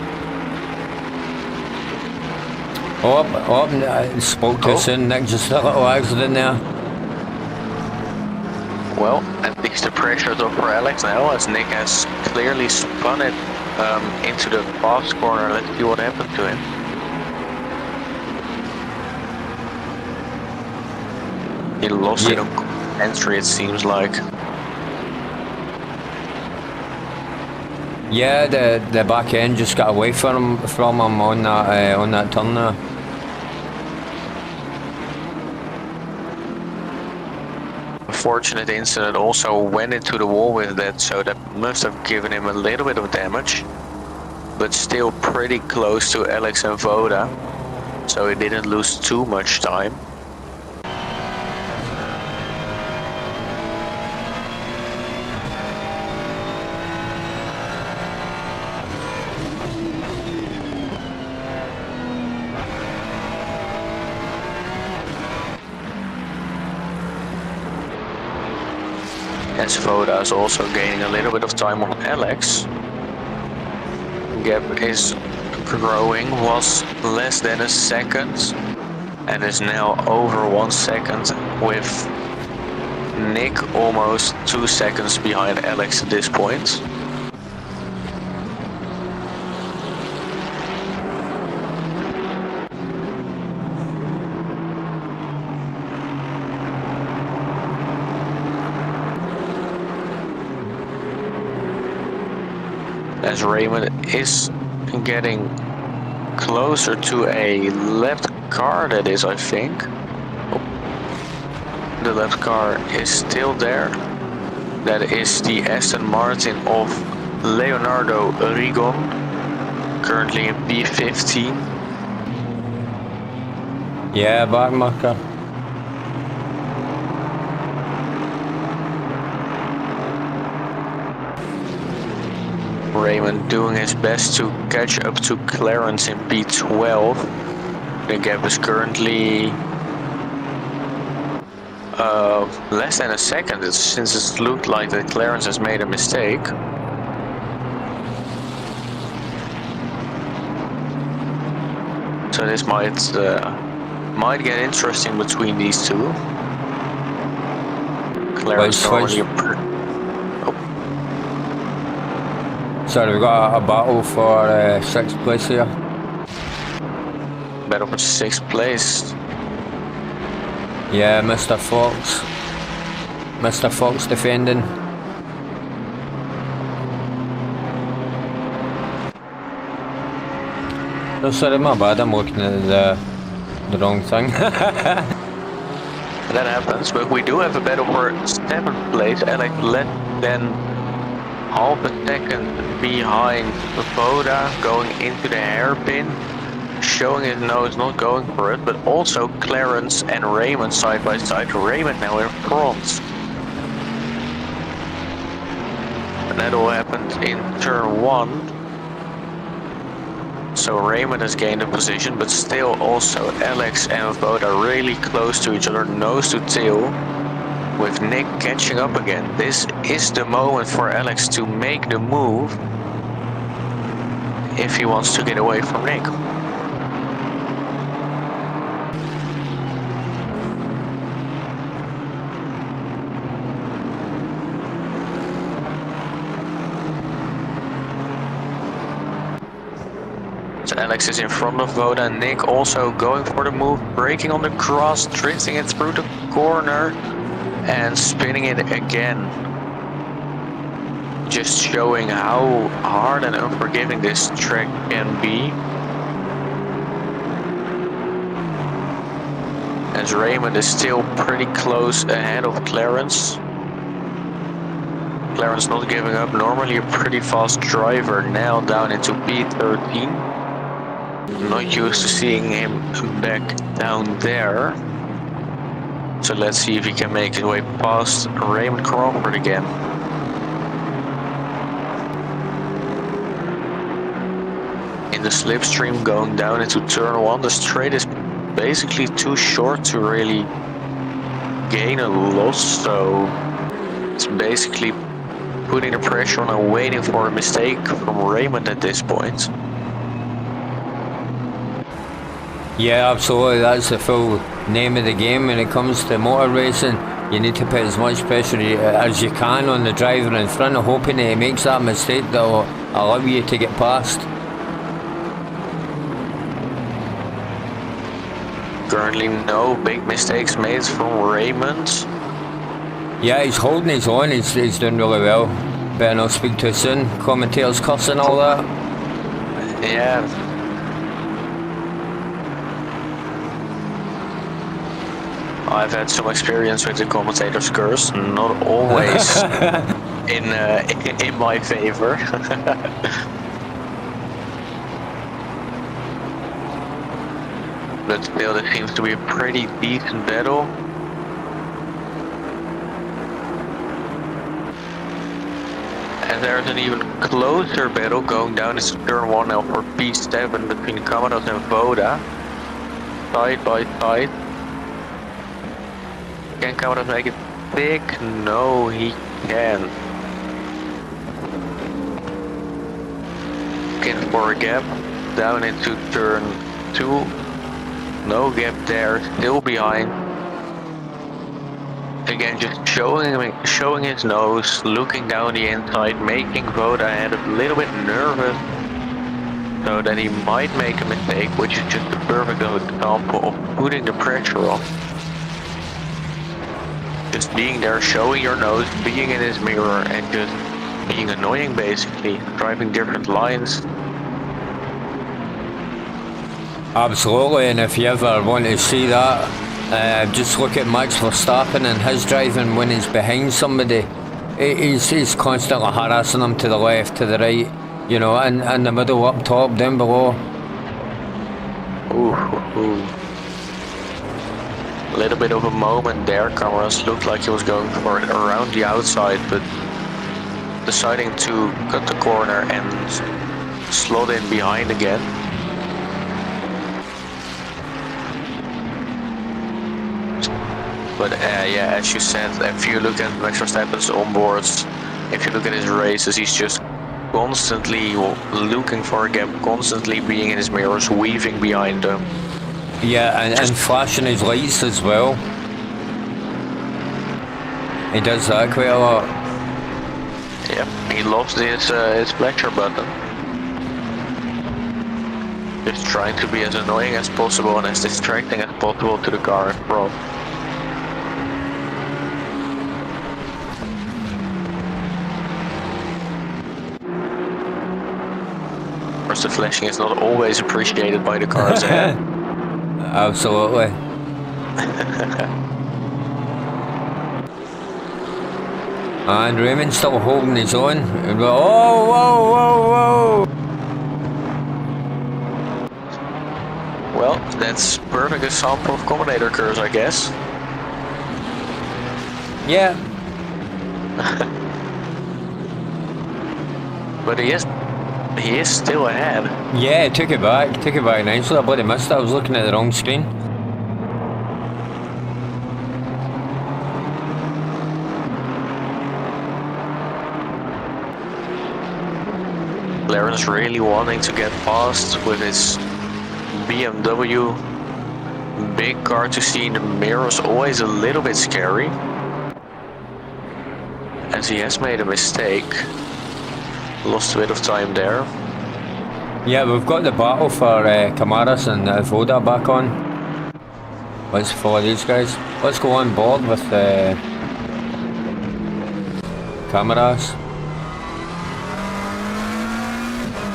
I spoke too soon, Nick, just a little accident there. Well, at least the pressure's off for Alex now, as Nick has clearly spun it into the fast corner. Let's see what happened to him. He lost it on entry, it seems like. Yeah, the back end just got away from him on that turn there. Unfortunate incident, also went into the wall with that, so that must have given him a little bit of damage, but still pretty close to Alex and Voda, so he didn't lose too much time. As Voda is also gaining a little bit of time on Alex. Gap is growing, was less than a second and is now over 1 second, with Nick almost 2 seconds behind Alex at this point. As Raymond is getting closer to a left car, that is, I think. Oh. The left car is still there. That is the Aston Martin of Leonardo Rigon, currently in P15. Yeah, back Micha. Raymond doing his best to catch up to Clarence in P12. The gap is currently less than a second, since it looked like that Clarence has made a mistake. So this might get interesting between these two. Clarence normally So we've got a battle for 6th place here. Battle for 6th place. Yeah, Mr. Fox. Mr. Fox defending. No, sorry, my bad. I'm looking at the wrong thing. That happens, but we do have a battle for 7th place. Alex less than half a second behind Voda, going into the hairpin, showing his nose, not going for it, but also Clarence and Raymond side by side. Raymond now in front. And that all happened in turn 1. So Raymond has gained a position, but still also Alex and Voda really close to each other, nose to tail, with Nick catching up again. This is the moment for Alex to make the move if he wants to get away from Nick. So Alex is in front of Voda, and Nick also going for the move, braking on the cross, drifting it through the corner and spinning it again. Just showing how hard and unforgiving this track can be. As Raymond is still pretty close ahead of Clarence. Clarence not giving up, normally a pretty fast driver, now down into P13. Not used to seeing him back down there. So let's see if he can make his way past Raymond Crawford again. In the slipstream going down into turn 1, the straight is basically too short to really gain a loss, so it's basically putting the pressure on and waiting for a mistake from Raymond at this point. Yeah, absolutely. That's the full name of the game when it comes to motor racing. You need to put as much pressure as you can on the driver in front, hoping that he makes that mistake that will allow you to get past. Currently no big mistakes made from Raymond. Yeah, he's holding his own. He's doing really well. Better not speak too soon. Commentators cussing all that. Yeah. I've had some experience with the commentator's curse, not always in my favor. But still, this seems to be a pretty decent battle. And there's an even closer battle going down into turn 1 now for P7 between Kamaros and Voda. Side by side. Can Kamaros make it big? No, he can. Looking for a gap down into turn 2. No gap there, still behind. Again, just showing his nose, looking down the inside, making Voda ahead a little bit nervous, so that he might make a mistake, which is just a perfect example of putting the pressure on. Just being there, showing your nose, being in his mirror, and just being annoying basically, driving different lines. Absolutely, and if you ever want to see that, just look at Max Verstappen and his driving when he's behind somebody. He's constantly harassing them to the left, to the right, you know, in the middle, up top, down below. Ooh. A little bit of a moment there. Kamaros looked like he was going for it around the outside, but deciding to cut the corner and slot in behind again. But yeah, as you said, if you look at Max Verstappen's onboards, if you look at his races, he's just constantly looking for a gap, constantly being in his mirrors, weaving behind them. Yeah, and flashing his lights as well. He does that quite a lot. Yeah, he loves his pleasure button. Just trying to be as annoying as possible and as distracting as possible to the car in front. The flashing is not always appreciated by the cars. Absolutely. And Raymond's still holding his own. Oh, whoa, whoa, whoa! Well, that's perfect example of combinator curves, I guess. Yeah. But he is still ahead. Yeah, took it back nicely. I bloody missed it. I was looking at the wrong screen. Laren's really wanting to get past with his BMW. Big car to see in the mirrors, always a little bit scary. As he has made a mistake. Lost a bit of time there. Yeah, we've got the battle for Camaras and Voda back on. Let's follow these guys. Let's go on board with Camaras.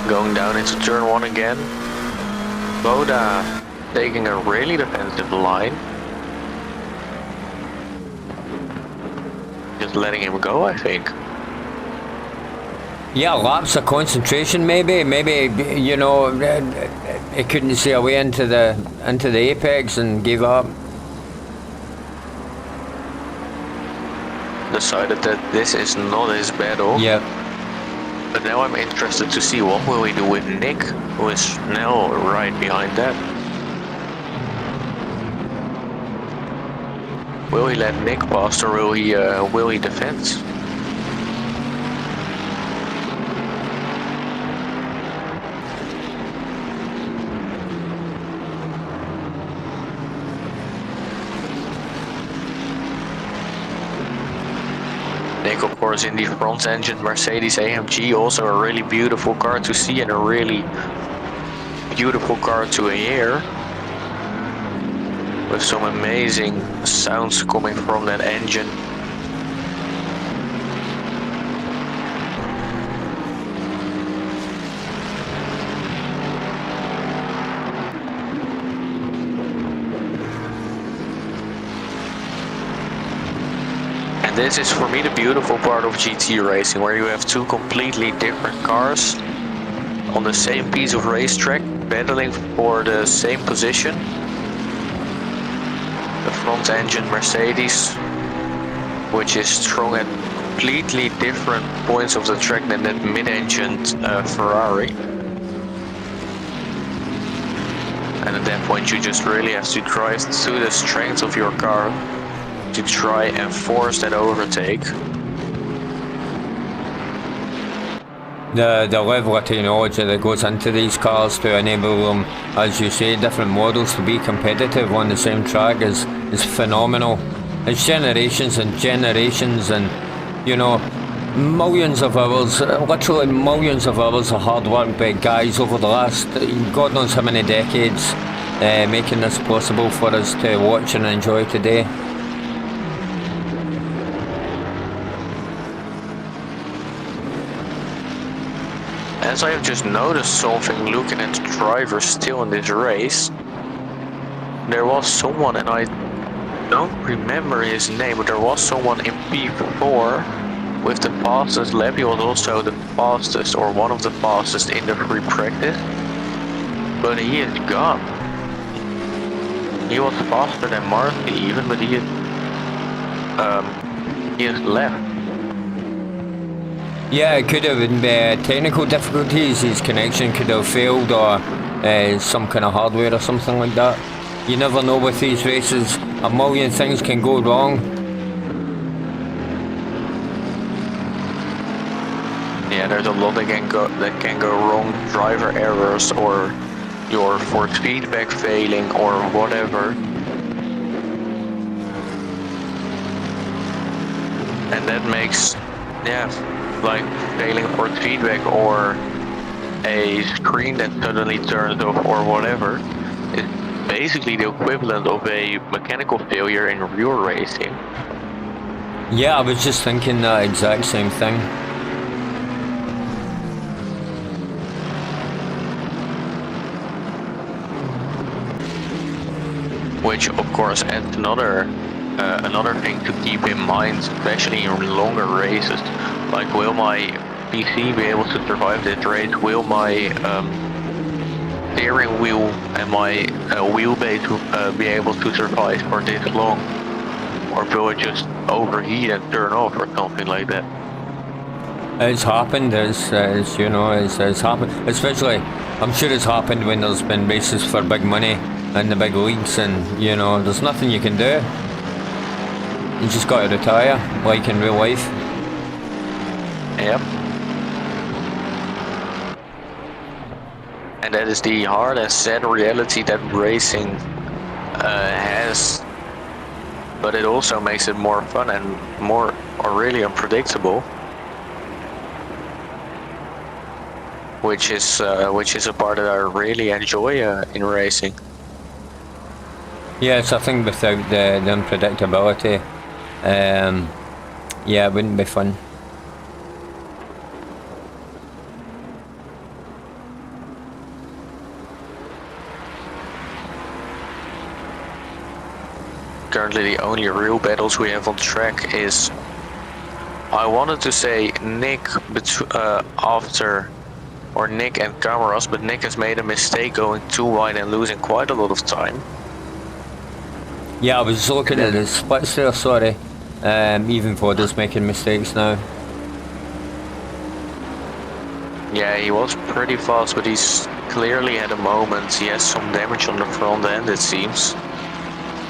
Going down into turn 1 again. Voda taking a really defensive line. Just letting him go, I think. Yeah, lapse of concentration maybe, you know, he couldn't see a way into the apex and gave up. Decided that this is not his battle. Yeah. But now I'm interested to see what will he do with Nick, who is now right behind that. Will he let Nick pass or will he defend? Nick, of course, in the front engine Mercedes AMG, also a really beautiful car to see and a really beautiful car to hear. With some amazing sounds coming from that engine. And this is for me the beautiful part of GT racing, where you have two completely different cars on the same piece of racetrack, battling for the same position. The front engine Mercedes, which is strong at completely different points of the track than that mid-engine Ferrari. And at that point you just really have to drive to the strength of your car to try and force that overtake. The level of technology that goes into these cars to enable them, as you say, different models to be competitive on the same track is phenomenal. It's generations and generations and, you know, millions of hours, literally millions of hours of hard work by guys over the last, God knows how many decades, making this possible for us to watch and enjoy today. As I have just noticed something looking at the drivers still in this race, there was someone, and I don't remember his name, but there was someone in P4 with the fastest lap. He was also the fastest, or one of the fastest in the free practice, but he is gone. He was faster than Marty even, but he is left. Yeah, it could have been technical difficulties. His connection could have failed, or some kind of hardware or something like that. You never know with these races. A million things can go wrong. Yeah, there's a lot that can go wrong. Driver errors or your force feedback failing or whatever. And that makes, yeah, like failing force feedback or a screen that suddenly turns off or whatever is basically the equivalent of a mechanical failure in real racing. Yeah, I was just thinking that exact same thing. which of course adds another thing to keep in mind, especially in longer races. Like, will my PC be able to survive this race? Will my steering wheel and my wheelbase be able to survive for this long? Or will it just overheat and turn off or something like that? It's happened, it's you know, it's happened, especially, I'm sure it's happened when there's been races for big money and the big leagues, and you know, there's nothing you can do. You just got to retire, like in real life. Yep. And that is the hard and sad reality that racing has. But it also makes it more fun and more, or really unpredictable. Which is a part that I really enjoy in racing. Yeah, it's a thing without the unpredictability. Yeah, it wouldn't be fun. Currently the only real battles we have on track is, I wanted to say Nick or Nick and Cameras, but Nick has made a mistake going too wide and losing quite a lot of time. Yeah, I was looking at the splits there, sorry. Even Voda's making mistakes now. Yeah, he was pretty fast, but he's clearly had a moment. He has some damage on the front end, it seems,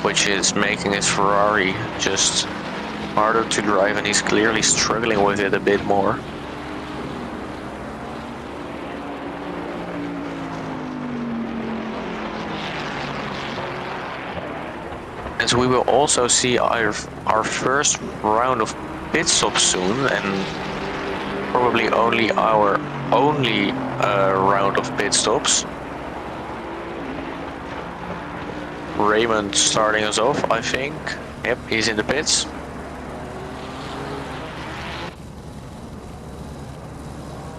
which is making his Ferrari just harder to drive, and he's clearly struggling with it a bit more. As we will also see our first round of pit stops soon, and probably only our only round of pit stops. Raymond starting us off, I think. Yep, he's in the pits.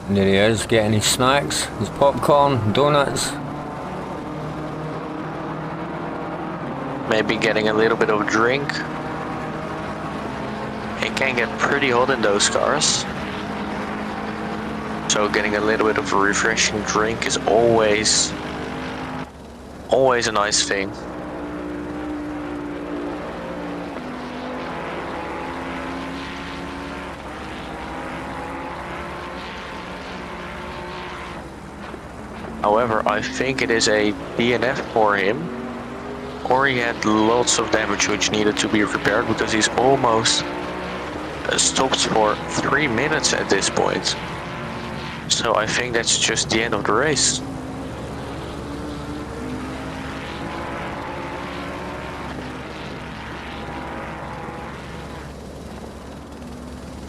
And there he is, getting his snacks, his popcorn, donuts. Maybe getting a little bit of a drink. It can get pretty hot in those cars. So getting a little bit of a refreshing drink is always a nice thing. However, I think it is a DNF for him. Or he had lots of damage which needed to be repaired, because he's almost stopped for 3 minutes at this point. So I think that's just the end of the race.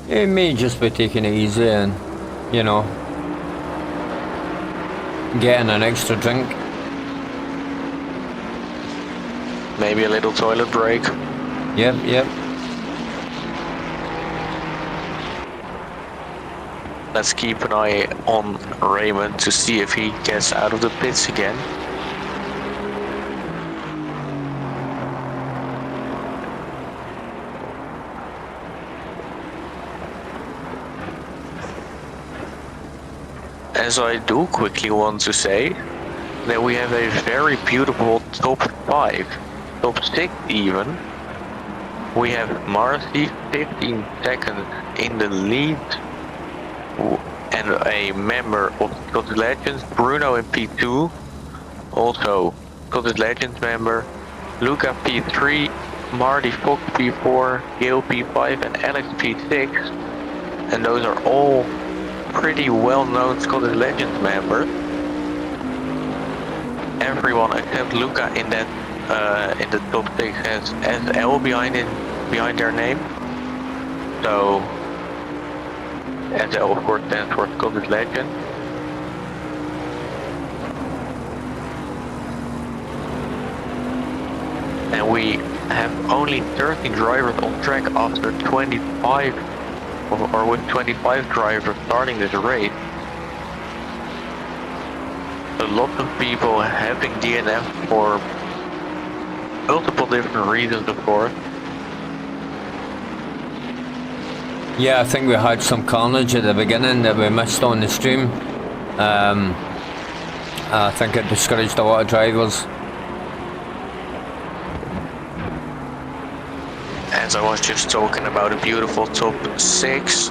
It may just be taking it easy and, you know, getting an extra drink. Maybe a little toilet break. Yep. Let's keep an eye on Raymond to see if he gets out of the pits again. As I do quickly want to say that we have a very beautiful top 5, top 6 even. We have Marcy 15 seconds in the lead, and a member of Scottish Legends, Bruno in P2, also Scottish Legends member, Luca P3, Marty Fox P4, Gail P5 and Alex P6, and those are all pretty well-known Scottish Legends members. Everyone except Luca in that in the top 6 has SL behind their name. So SL of course stands for Scottish Legend. And we have only 13 drivers on track after 25, or with 25 drivers starting this race. A lot of people having DNF for multiple different reasons, of course. Yeah, I think we had some carnage at the beginning that we missed on the stream. I think it discouraged a lot of drivers. As I was just talking about a beautiful top 6,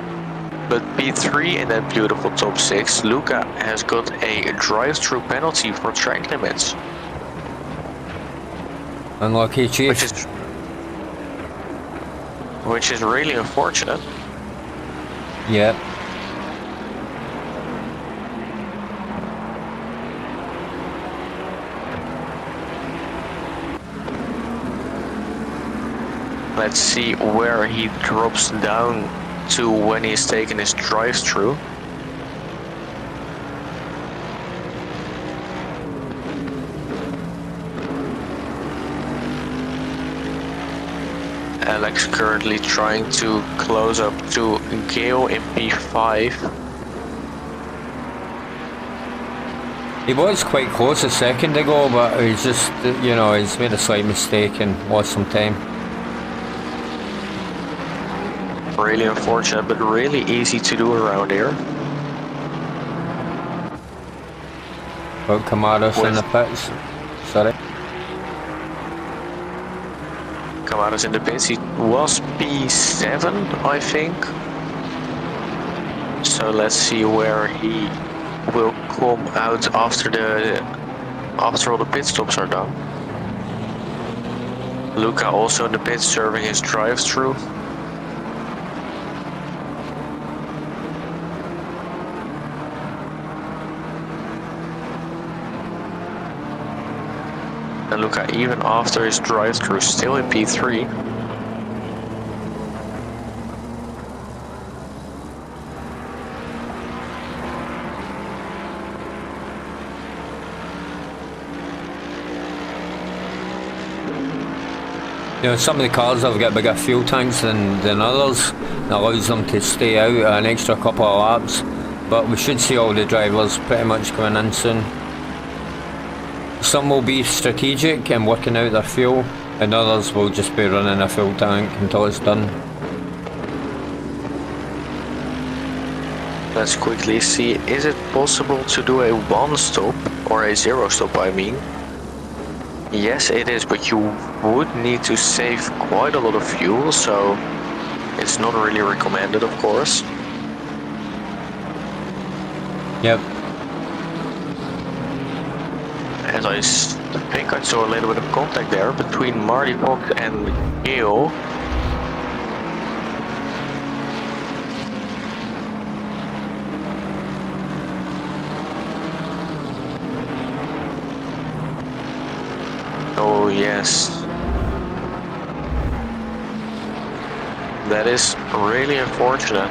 but P3 in that beautiful top 6, Luca has got a drive-through penalty for track limits. Unlucky, Chief. Which is really unfortunate. Yeah. Let's see where he drops down to when he's taking his drive-through. Alex currently trying to close up to Gale in P5. He was quite close a second ago, but he's just, you know, he's made a slight mistake and lost some time. Really unfortunate, but really easy to do around here. Oh, Camaros in the pits. Sorry. Camaros in the pits. He was P7, I think. So let's see where he will come out after all the pit stops are done. Luca also in the pits serving his drive-through. And Luca, even after his drive-through, still in P3. You know, some of the cars have got bigger fuel tanks than others. That allows them to stay out an extra couple of laps. But we should see all the drivers pretty much coming in soon. Some will be strategic and working out their fuel, and others will just be running a full tank until it's done. Let's quickly see, is it possible to do a 1 stop, or a 0 stop I mean? Yes it is, but you would need to save quite a lot of fuel, so it's not really recommended, of course. Yep. As I think I saw a little bit of contact there between Marty Fox and Gale. Oh yes. That is really unfortunate.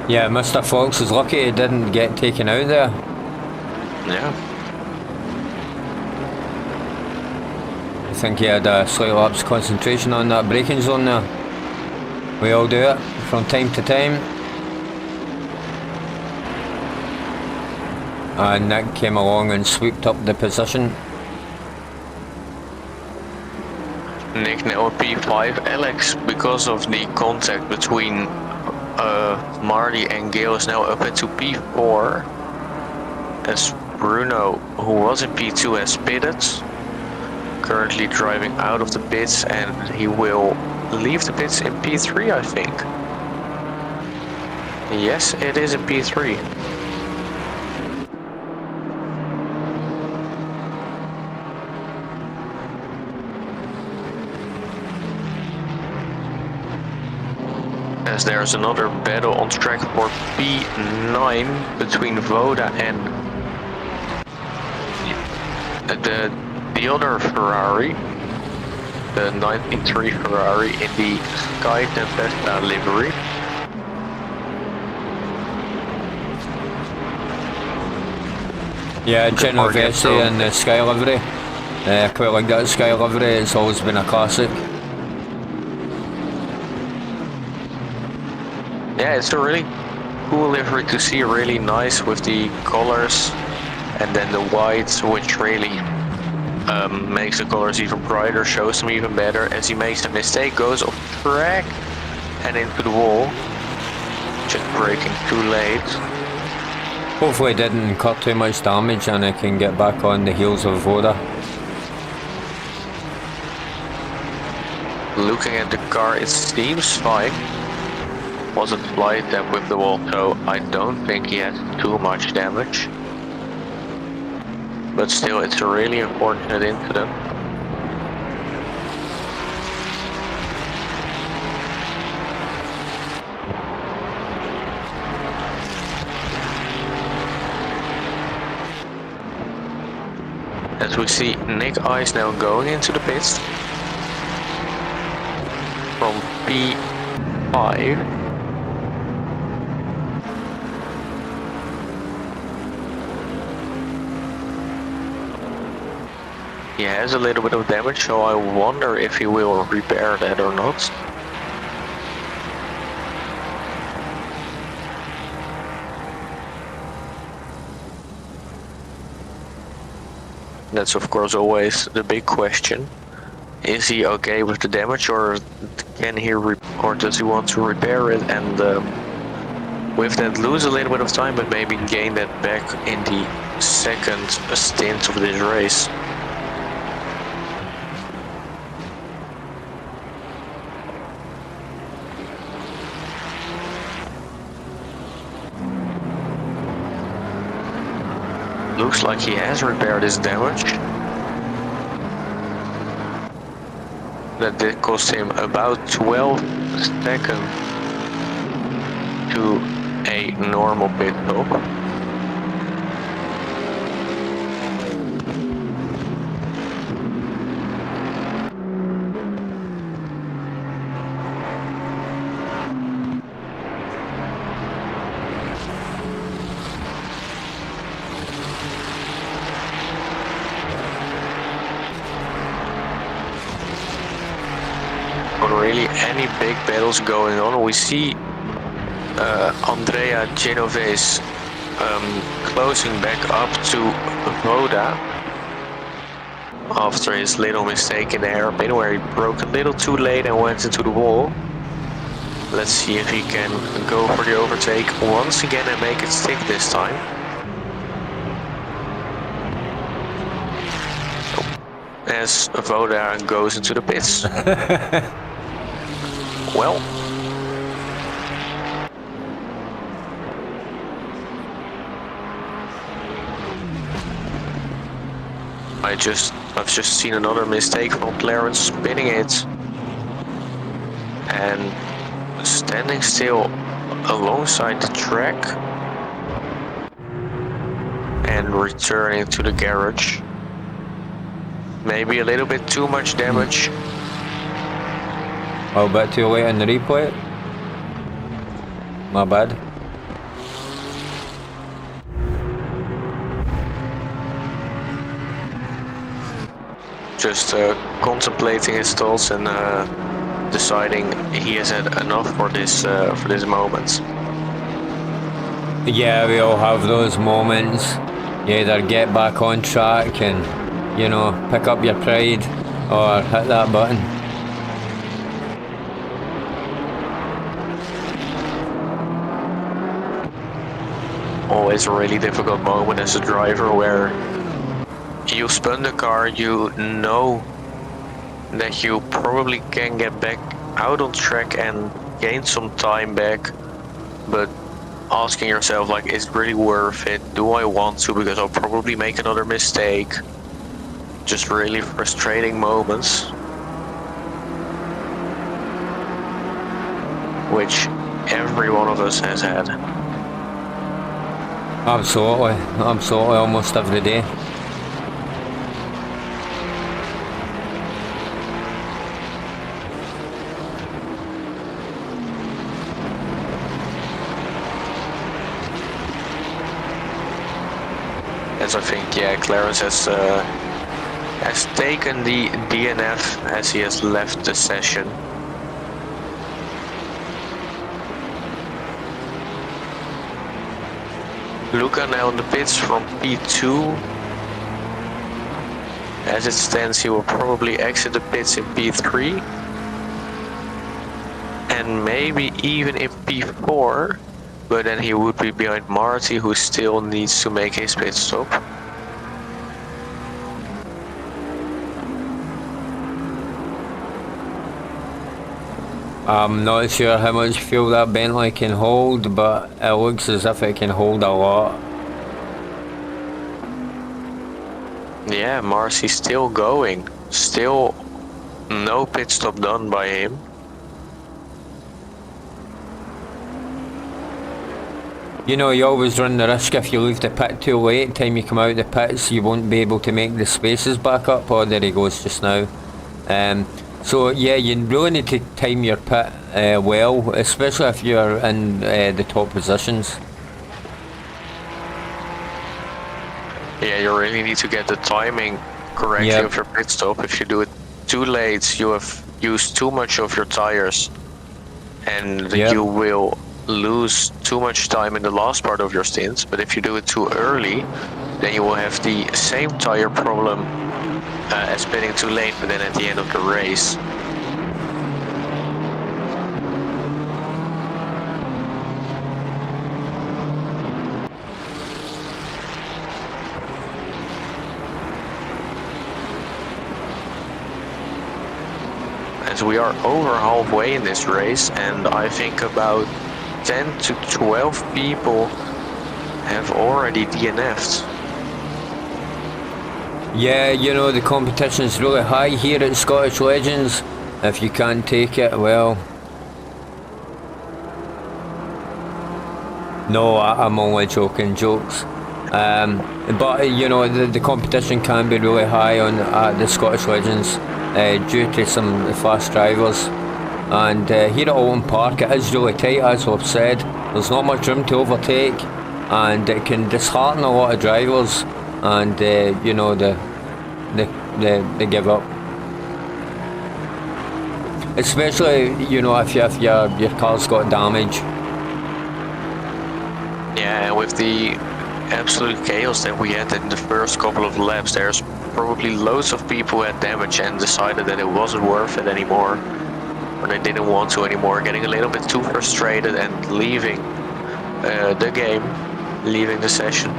Yeah, Mr. Fox is lucky he didn't get taken out there. Yeah. I think he had a slight lapse concentration on that braking zone there. We all do it from time to time. And Nick came along and swooped up the position. Nick now at P5. Alex, because of the contact between Marty and Gale, is now up into P4. As Bruno, who was in P2, has pitted. Currently driving out of the pits, and he will leave the pits in P3, I think. Yes, it is in P3. As there's another battle on track for P9 between Voda and the other Ferrari, the 93 Ferrari in the Sky Tempesta livery. Yeah, Genovese and the Sky livery. I quite like that Sky livery, it's always been a classic. Yeah, it's a really cool livery to see, really nice with the colors and then the whites, which really makes the colors even brighter, shows them even better. As he makes a mistake, goes off track and into the wall. Just braking too late. Hopefully it didn't cut too much damage and I can get back on the heels of Voda. Looking at the car, it seems fine. Wasn't flight tap with the wall, so I don't think he has too much damage. But still, it's a really unfortunate incident. As we see Nick Ice now going into the pits from P5. He has a little bit of damage, so I wonder if he will repair that or not. That's of course always the big question. Is he okay with the damage, or can he or does he want to repair it and with that lose a little bit of time, but maybe gain that back in the second stint of this race? Looks like he has repaired his damage. That did cost him about 12 seconds to a normal pit stop. Really any big battles going on. We see Andrea Genovese closing back up to Voda after his little mistake in the hairpin where he broke a little too late and went into the wall. Let's see if he can go for the overtake once again and make it stick this time. As Voda goes into the pits. Well, I've just seen another mistake from Clarence, spinning it and standing still alongside the track and returning to the garage. Maybe a little bit too much damage. A bit too late in the replay. My bad. Just contemplating his thoughts and deciding he has had enough for this moment. Yeah, we all have those moments. You either get back on track and, you know, pick up your pride or hit that button. Always a really difficult moment as a driver where you spun the car, you know that you probably can get back out on track and gain some time back, but asking yourself, like, is it really worth it? Do I want to? Because I'll probably make another mistake. Just really frustrating moments, which every one of us has had. Absolutely, absolutely, almost every day. As I think, yeah, Clarence has taken the DNF as he has left the session. Luca now in the pits from P2. as it stands, he will probably exit the pits in P3. And maybe even in P4. But then he would be behind Marty, who still needs to make his pit stop. I'm not sure how much fuel that Bentley can hold, but it looks as if it can hold a lot. Yeah, Marcy's still going. Still no pit stop done by him. You know, you always run the risk if you leave the pit too late, time you come out the pits, you won't be able to make the spaces back up. Oh, there he goes just now. So yeah, you really need to time your pit well, especially if you're in the top positions. Yeah, you really need to get the timing correctly of your pit stop. If you do it too late, you have used too much of your tires, and you will lose too much time in the last part of your stint. But if you do it too early, then you will have the same tire problem as pitting too late, but then at the end of the race. As we are over halfway in this race, and I think about 10 to 12 people have already DNF'd. Yeah, you know, the competition's really high here at Scottish Legends. If you can't take it, well... No, I'm only joking, jokes. But, you know, the competition can be really high at the Scottish Legends due to some fast drivers. And here at Oulton Park it is really tight, as I've said. There's not much room to overtake, and it can dishearten a lot of drivers, and you know, they give up. Especially, you know, if your car's got damage. Yeah, and with the absolute chaos that we had in the first couple of laps, there's probably loads of people who had damage and decided that it wasn't worth it anymore. Or they didn't want to anymore, getting a little bit too frustrated and leaving the game, leaving the session.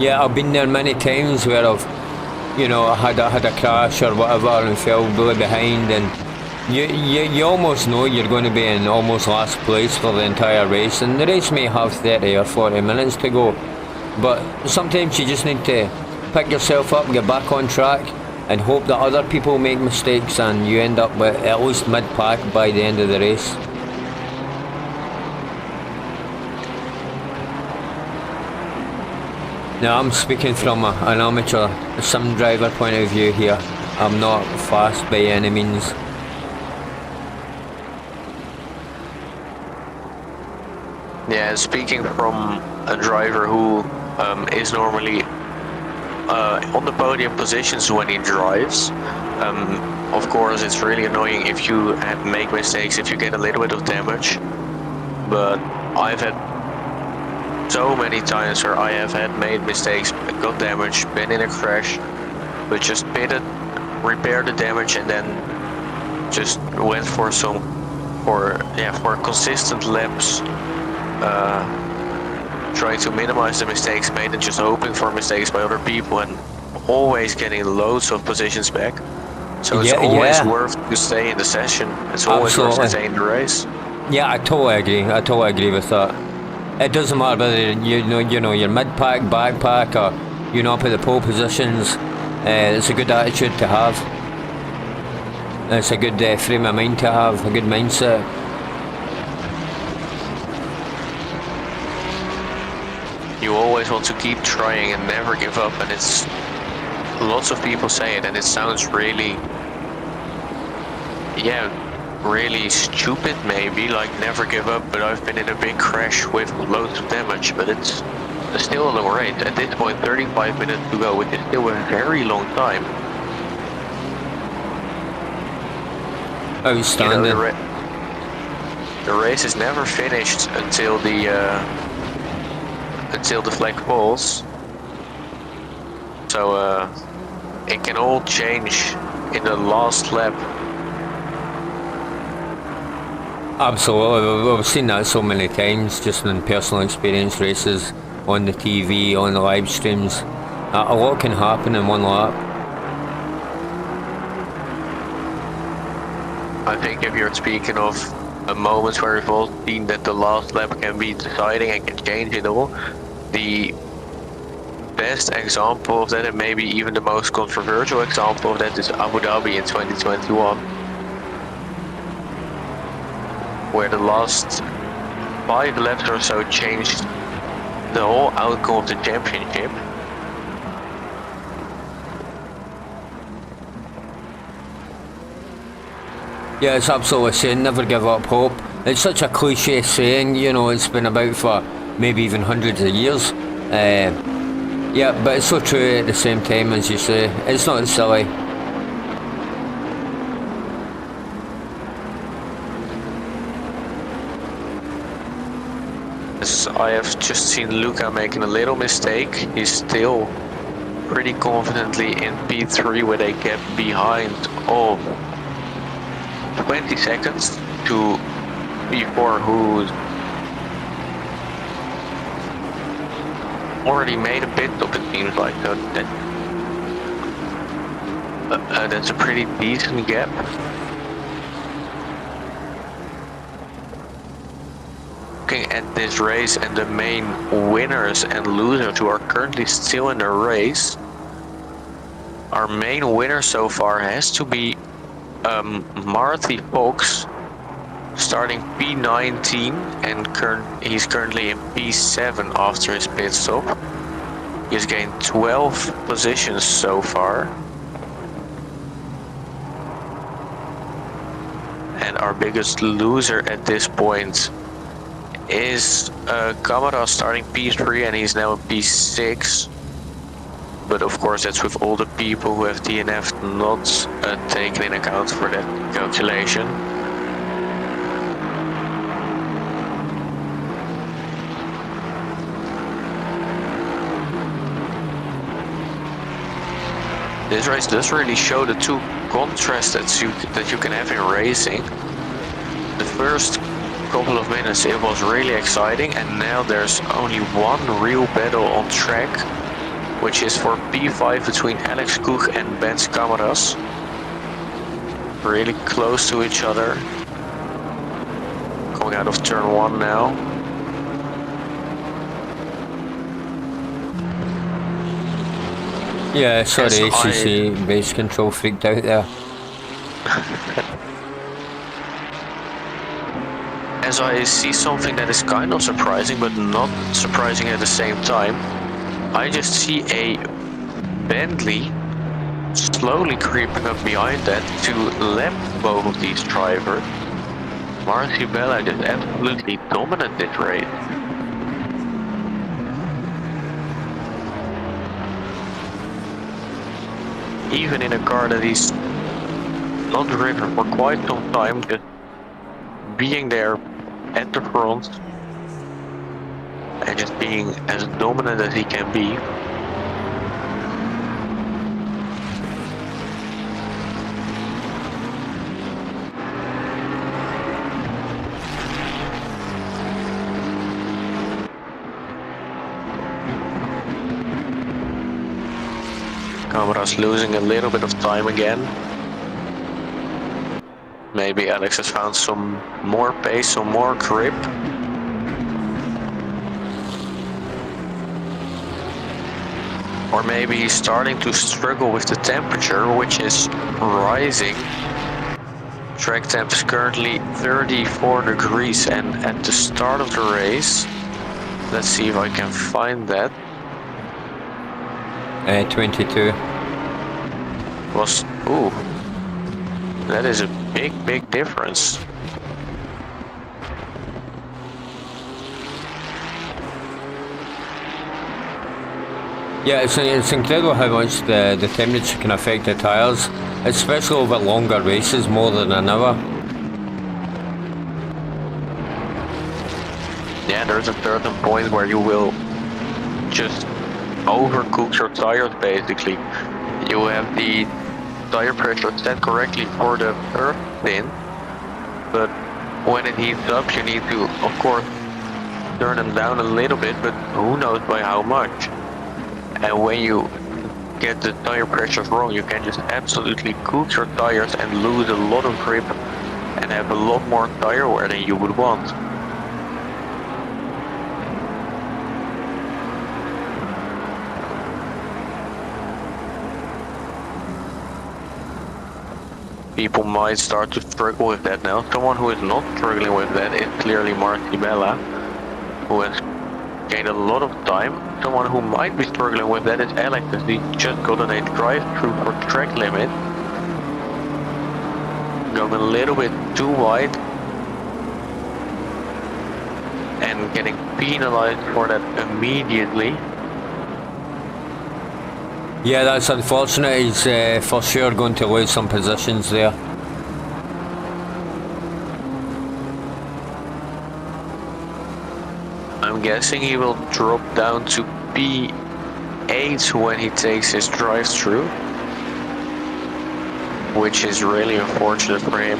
Yeah, I've been there many times where I've, you know, had a crash or whatever and fell really behind, and you almost know you're going to be in almost last place for the entire race, and the race may have 30 or 40 minutes to go, but sometimes you just need to pick yourself up, get back on track, and hope that other people make mistakes and you end up with at least mid-pack by the end of the race. Now I'm speaking from an amateur sim driver point of view here. I'm not fast by any means. Yeah, speaking from a driver who is normally on the podium positions when he drives, of course it's really annoying if you make mistakes, if you get a little bit of damage, but I've had so many times where I have made mistakes, got damaged, been in a crash, but just pitted, repaired the damage, and then just went for consistent laps, trying to minimize the mistakes made and just hoping for mistakes by other people, and always getting loads of positions back. So it's always worth to stay in the session. It's always worth to stay in the race. Yeah, I totally agree with that. It doesn't matter whether you know you're mid-pack, back-pack, or you're up at the pole positions. It's a good attitude to have. It's a good frame of mind to have, a good mindset. You always want to keep trying and never give up, and it's lots of people say it, and it sounds really, really stupid maybe, like never give up, but I've been in a big crash with loads of damage, but it's still a long race. At this point, 35 minutes to go, which is still a very long time. Outstanding. You know, the race is never finished until the until the flag falls. So it can all change in the last lap. Absolutely, we've seen that so many times, just in personal experience races, on the TV, on the live streams. A lot can happen in one lap. I think if you're speaking of a moment where we've all seen that the last lap can be deciding and can change it all, the best example of that, and maybe even the most controversial example of that, is Abu Dhabi in 2021. Where the last 5 laps or so changed the whole outcome of the championship. Yeah, it's absolutely saying never give up hope. It's such a cliche saying, you know, it's been about for maybe even hundreds of years. Yeah, but it's so true at the same time, as you say. It's not silly. I have just seen Luca making a little mistake. He's still pretty confidently in P3 with a gap behind of 20 seconds to P4, who already made a pit stop, it seems like. So that's a pretty decent gap. Looking at this race and the main winners and losers who are currently still in the race, our main winner so far has to be Marty Fox, starting P19, and he's currently in P7 after his pit stop. He's gained 12 positions so far. And our biggest loser at this point is Kamara, starting P3, and he's now in P6. But of course that's with all the people who have DNF'd not taken in account for that calculation. This race does really show the two contrasts that you can have in racing. The first couple of minutes it was really exciting, and now there's only one real battle on track, which is for P5 between Alex Koch and Ben Camaras. Really close to each other. Coming out of turn 1 now. Yeah, sorry, ACC base control freaked out there. As I see something that is kind of surprising, but not surprising at the same time, I just see a Bentley slowly creeping up behind that to lap both of these drivers. Marcy Bella just absolutely dominant this race. Even in a car that he's not driven for quite some time, just being there at the front and just being as dominant as he can be. Camera's losing a little bit of time again. Maybe Alex has found some more pace, some more grip. Or maybe he's starting to struggle with the temperature, which is rising. Track temp is currently 34 degrees, and at the start of the race, let's see if I can find that. 22. Was, ooh, that is a big difference. Yeah, it's incredible how much the temperature can affect the tyres, especially over longer races more than an hour. Yeah, there's a certain point where you will just overcooks your tires basically. You have the tire pressure set correctly for the earth pin, but when it heats up you need to, of course, turn them down a little bit, but who knows by how much. And when you get the tire pressures wrong, you can just absolutely cook your tires and lose a lot of grip and have a lot more tire wear than you would want. People might start to struggle with that now. Someone who is not struggling with that is clearly Marcibella, who has gained a lot of time. Someone who might be struggling with that is Alex, as he just got on a drive-through for track limit. Going a little bit too wide and getting penalized for that immediately. Yeah, that's unfortunate. He's for sure going to lose some positions there. I'm guessing he will drop down to P8 when he takes his drive-through, which is really unfortunate for him.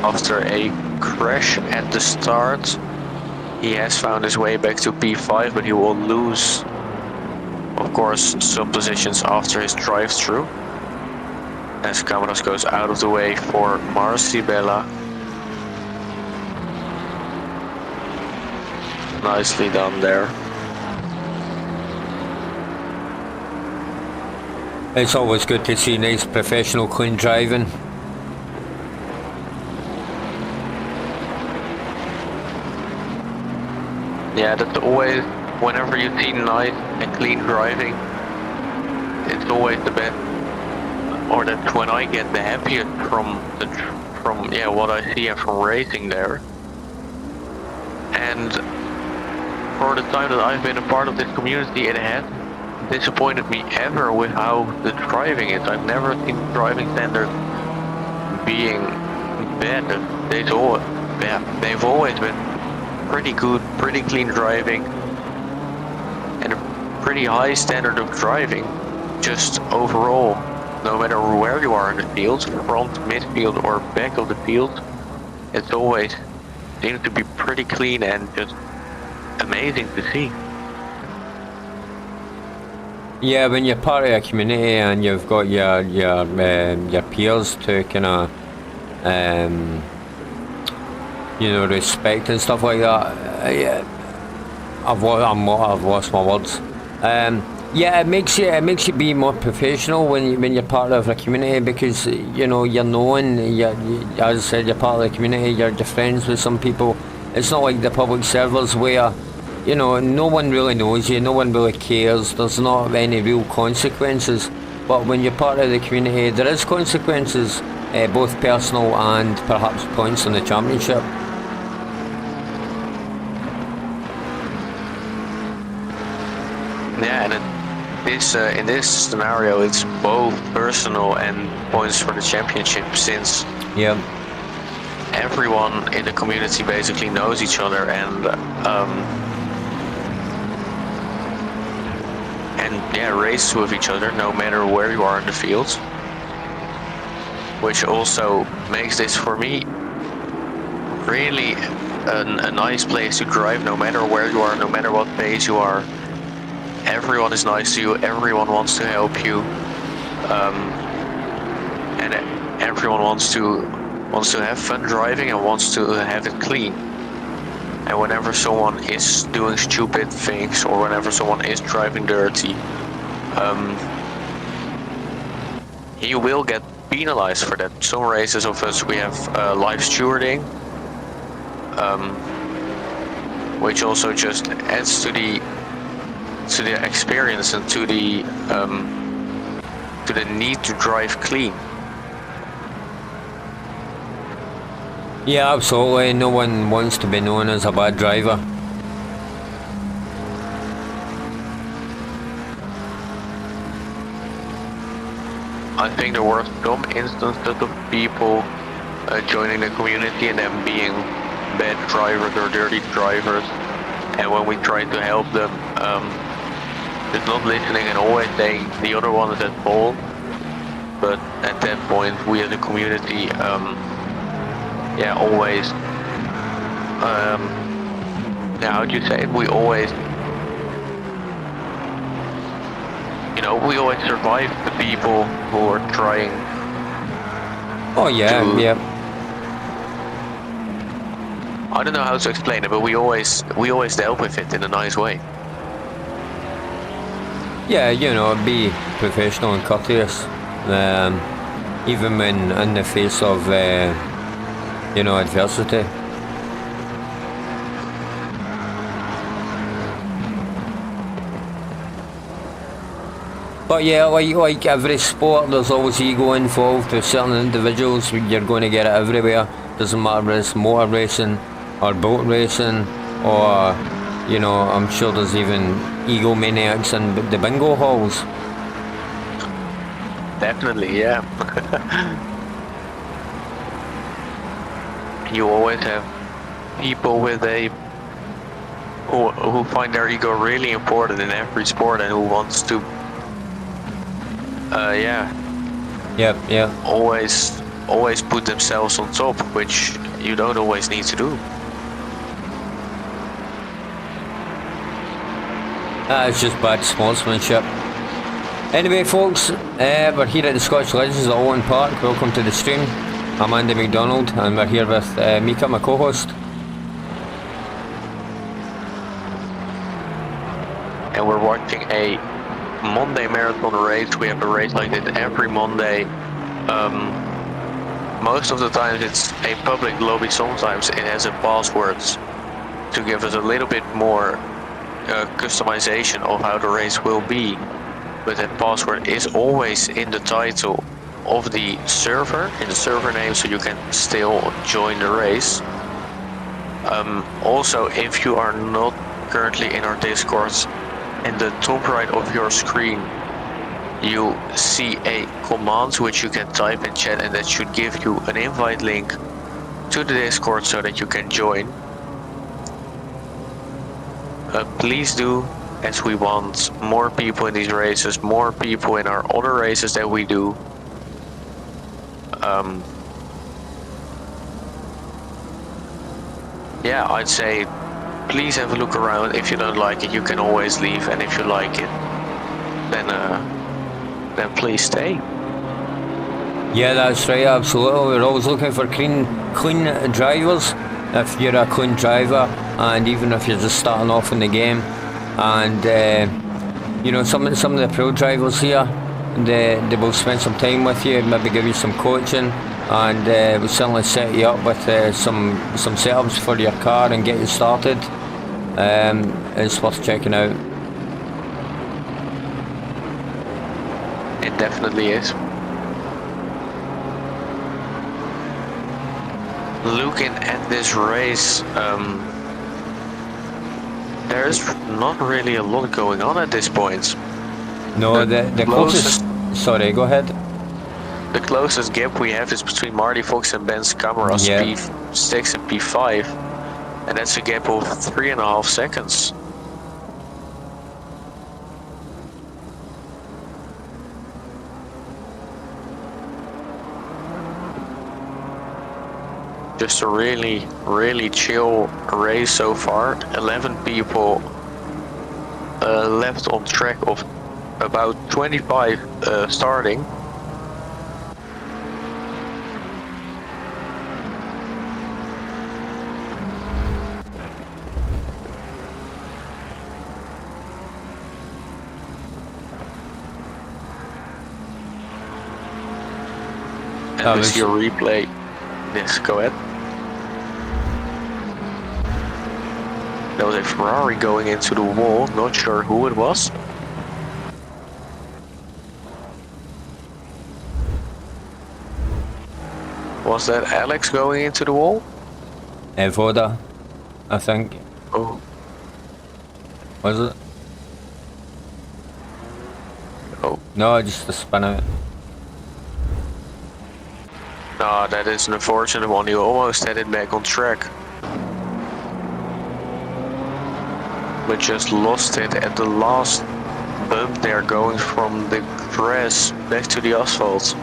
After a crash at the start, he has found his way back to P5, but he will lose, of course, some positions after his drive-through, as Camaros goes out of the way for Marcibella. Nicely done there. It's always good to see nice professional clean driving. Yeah, that's always, whenever you see nice and clean driving, it's always the best, or that's when I get the happiest from what I see from racing there. And for the time that I've been a part of this community, it has disappointed me ever with how the driving is. I've never seen driving standards being bad. They've always been pretty good, pretty clean driving, and a pretty high standard of driving, just overall, no matter where you are in the field, front, midfield or back of the field, it's always seems to be pretty clean and just amazing to see. Yeah, when you're part of a community and you've got your peers to kind of respect and stuff like that. Yeah, I've lost my words. Yeah, it makes you be more professional when you're part of a community, because you're known. As I said, you're part of the community. You're friends with some people. It's not like the public servers where no one really knows you, no one really cares. There's not any real consequences. But when you're part of the community, there is consequences, both personal and perhaps points in the championship. Yeah, and in this scenario, it's both personal and points for the championship, since everyone in the community basically knows each other and races with each other no matter where you are in the field, which also makes this, for me, really a nice place to drive, no matter where you are, no matter what pace you are. Everyone is nice to you, everyone wants to help you, and everyone wants to have fun driving and wants to have it clean. And whenever someone is doing stupid things, or whenever someone is driving dirty, he will get penalized for that. Some races of us, we have live stewarding, which also just adds to the experience and to the need to drive clean. Yeah, absolutely. No one wants to be known as a bad driver. I think there were some instances of people joining the community and then being bad drivers or dirty drivers, and when we try to help them, just not listening and always saying the other one is at fault. But at that point, we as a community, yeah, always, yeah, how do you say it? We always, you know, we always survive the people who are trying. Oh yeah, yeah. I don't know how to explain it, but we always dealt with it in a nice way. Yeah, you know, be professional and courteous, even when in the face of, you know, adversity. But yeah, like every sport, there's always ego involved with certain individuals. You're going to get it everywhere. Doesn't matter if it's motor racing or boat racing, or, you know, I'm sure there's even egomaniacs in the bingo halls. Definitely, yeah. You always have people with who find their ego really important in every sport and who wants to, yeah. Yep. Always put themselves on top, which you don't always need to do. It's just bad sportsmanship. Anyway, folks, we're here at the Scottish Legends at Oulton Park. Welcome to the stream. I'm Andy McDonald, and we're here with Micha, my co-host. And we're watching a Monday marathon race. We have a race like this every Monday. Most of the times it's a public lobby. Sometimes it has a passwords to give us a little bit more customization of how the race will be, but that password is always in the title of the server, in the server name, so you can still join the race. Also, if you are not currently in our Discord, in the top right of your screen you see a command which you can type in chat, and that should give you an invite link to the Discord so that you can join. Please do, as we want more people in these races, more people in our other races that we do. Yeah, I'd say please have a look around. If you don't like it, you can always leave, and if you like it, then please stay. Yeah, that's right, absolutely. We're always looking for clean drivers. If you're a clean driver, and even if you're just starting off in the game, and you know, some of the pro drivers here, they will spend some time with you, maybe give you some coaching, and we'll certainly set you up with some setups for your car and get you started. It's worth checking out. It definitely is. Looking at this race, there's not really a lot going on at this point. No, the closest... Sorry, go ahead. The closest gap we have is between Marty Fox and Ben's Cameras, yeah. P6 and P5, and that's a gap of 3.5 seconds. Just a really chill race so far. 11 people left on track of about 25 starting. And we see a replay. Yes, go ahead. There was a Ferrari going into the wall, not sure who it was. Was that Alex going into the wall? Voda, I think. Oh. Was it? Oh. No, just the spin out. No, that is an unfortunate one. You almost had it back on track. but just lost it at the last bump there, going from the grass back to the asphalt.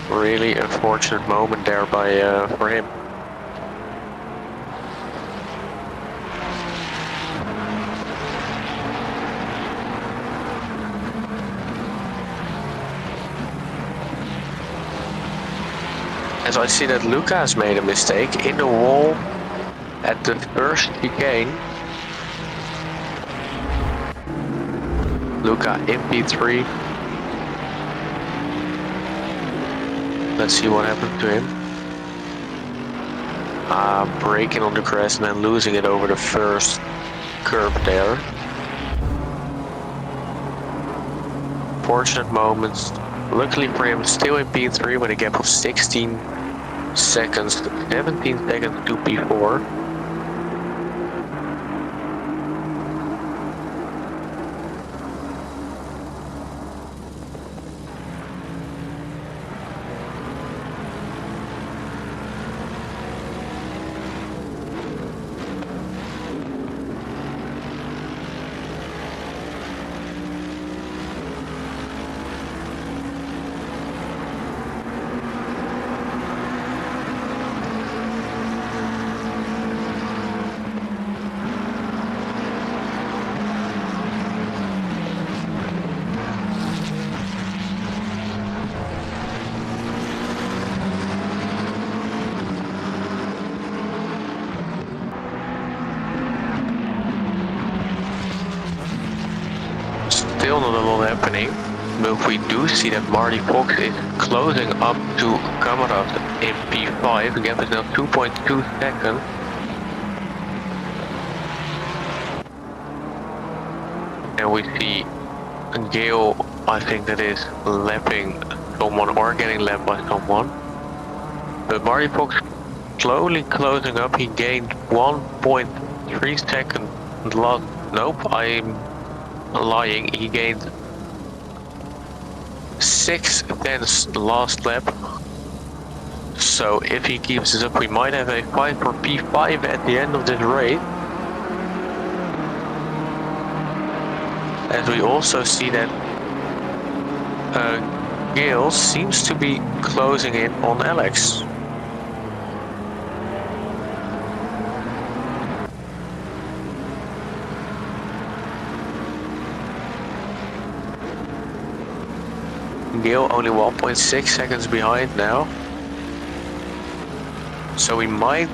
Really unfortunate moment there for him. As I see that Lucas made a mistake in the wall at the first chicane. Luca in P3. Let's see what happened to him. Braking on the grass and then losing it over the first curb there. Fortunate moments. Luckily for him, still in P3 with a gap of 16 seconds, 17 seconds to P4. Still not a lot happening, but we do see that Marty Fox is closing up to Kamarad in P5. The gap is now 2.2 seconds. And we see Gale, I think that is lapping someone or getting lapped by someone. But Marty Fox slowly closing up. He gained 1.3 seconds. Nope, I'm lying. He gained 6 tenths last lap. So if he keeps this up, we might have a fight for P5 at the end of this race. As we also see that Gale seems to be closing in on Alex. Gale only 1.6 seconds behind now. So we might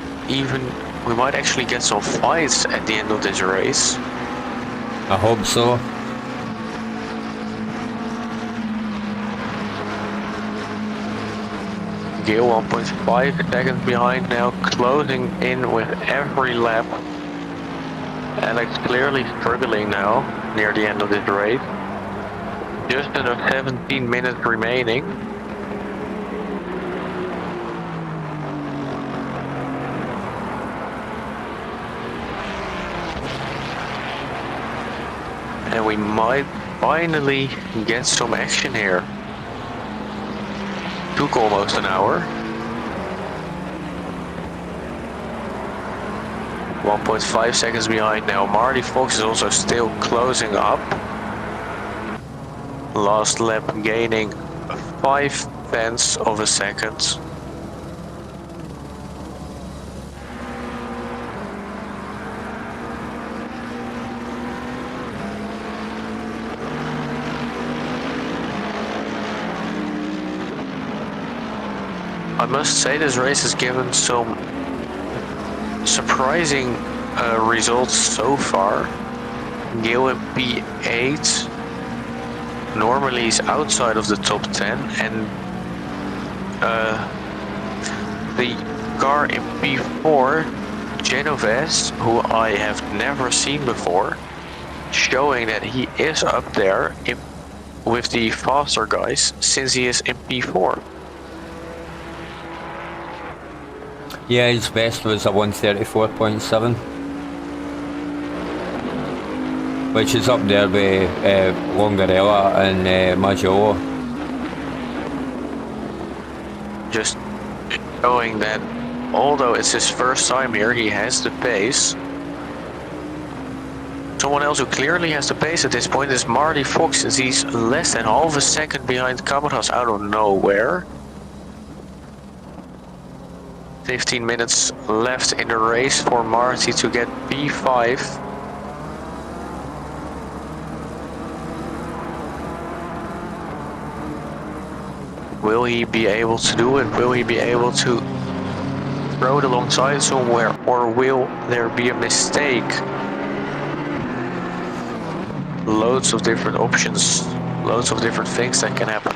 actually get some fights at the end of this race. I hope so. Gale 1.5 seconds behind now, closing in with every lap. Alex clearly struggling now near the end of this race. Just under 17 minutes remaining. And we might finally get some action here. Took almost an hour. 1.5 seconds behind now. Marty Fox is also still closing up. Last lap gaining 5 tenths of a second. I must say this race has given some surprising results so far. Gale in P8. Normally he's outside of the top 10, and the car in P4, Genovese, who I have never seen before, showing that he is up there with the faster guys since he is in P4. Yeah, his best was a 134.7. Which is up there with Longarella and Micha. Just showing that although it's his first time here, he has the pace. Someone else who clearly has the pace at this point is Marty Fox, since he's less than half a second behind Cameras out of nowhere. 15 minutes left in the race for Marty to get P5. Will he be able to do it? Will he be able to throw it alongside somewhere, or will there be a mistake? Loads of different options, loads of different things that can happen.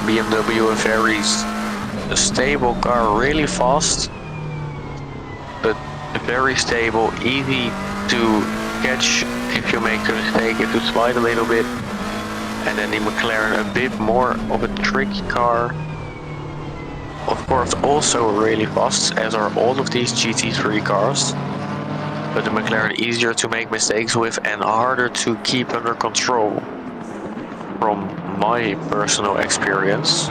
BMW, a very stable car, really fast, but very stable, easy to catch if you make a mistake, if you slide a little bit. And then the McLaren, a bit more of a tricky car. Of course, also really fast, as are all of these GT3 cars. But the McLaren easier to make mistakes with and harder to keep under control, from my personal experience.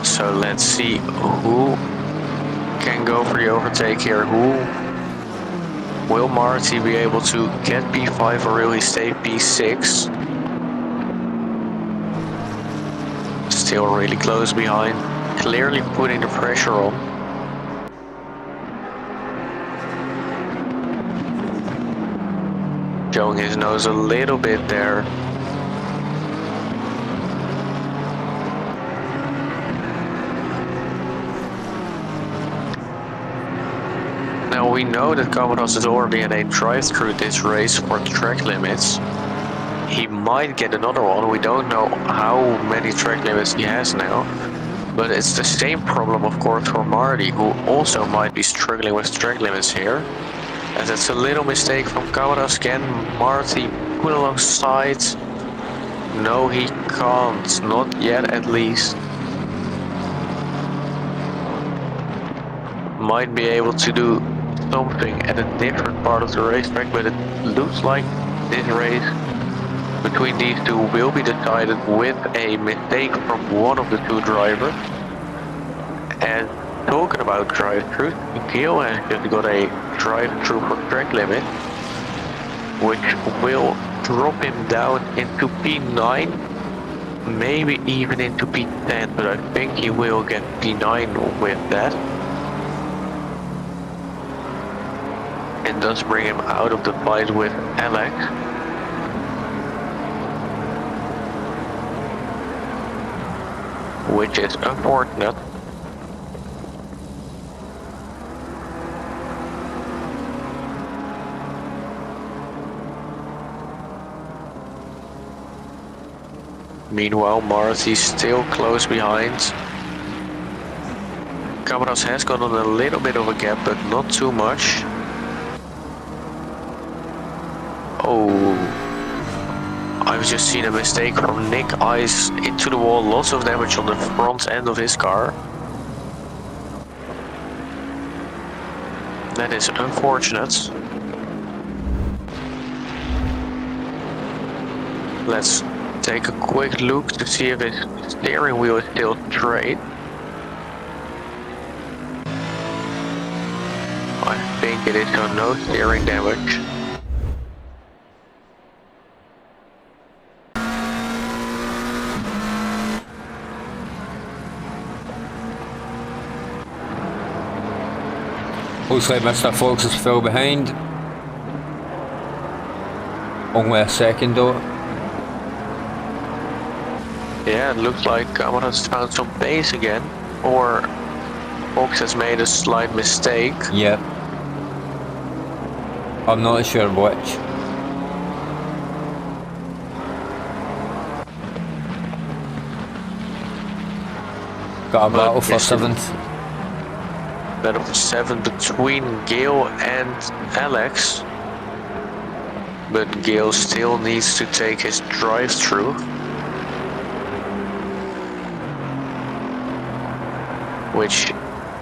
So let's see who can go for the overtake here. Will Marty be able to get P5 or will he stay P6? Still really close behind, clearly putting the pressure on. Showing his nose a little bit there. Now we know that Cameras is already in a drive-through this race for track limits. He might get another one, we don't know how many track limits he has now. But it's the same problem, of course, for Marty, who also might be struggling with track limits here. As it's a little mistake from Cameras. Can Marty put alongside? No, he can't, not yet at least. Might be able to do something at a different part of the racetrack, but it looks like this race between these two will be decided with a mistake from one of the two drivers. And talking about drive-through, Gil has just got a drive-through for track limit, which will drop him down into P9, maybe even into P10, but I think he will get P9 with that. And does bring him out of the fight with Alex. Which is unfortunate. Meanwhile, Marty's still close behind. Cameras has gone on a little bit of a gap, but not too much. Oh, I've just seen a mistake from Nick Ice into the wall. Lots of damage on the front end of his car. That is unfortunate. Let's take a quick look to see if his steering wheel is still straight. I think it is, so no steering damage. Looks like Mr. Fox is fell behind. Only a second though. Yeah, it looks like Cameras found some pace again. Or Fox has made a slight mistake. Yep. I'm not sure which. Got a battle for 7th. Battle for 7 between Gale and Alex. But Gale still needs to take his drive-through. Which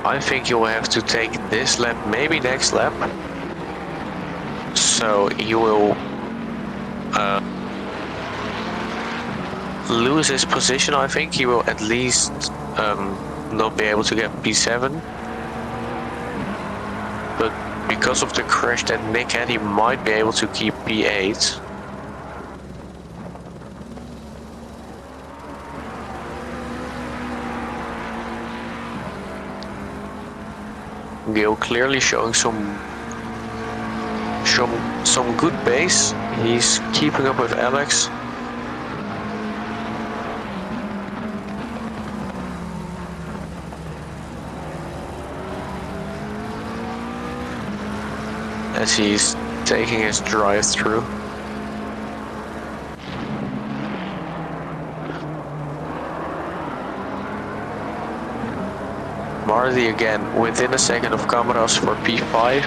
I think you'll have to take this lap, maybe next lap. So you will lose his position. I think he will at least not be able to get P7. But because of the crash that Nick had, he might be able to keep P8. Gil clearly showing some good pace. He's keeping up with Alex. As he's taking his drive through. Marty again within a second of Camaros for P5.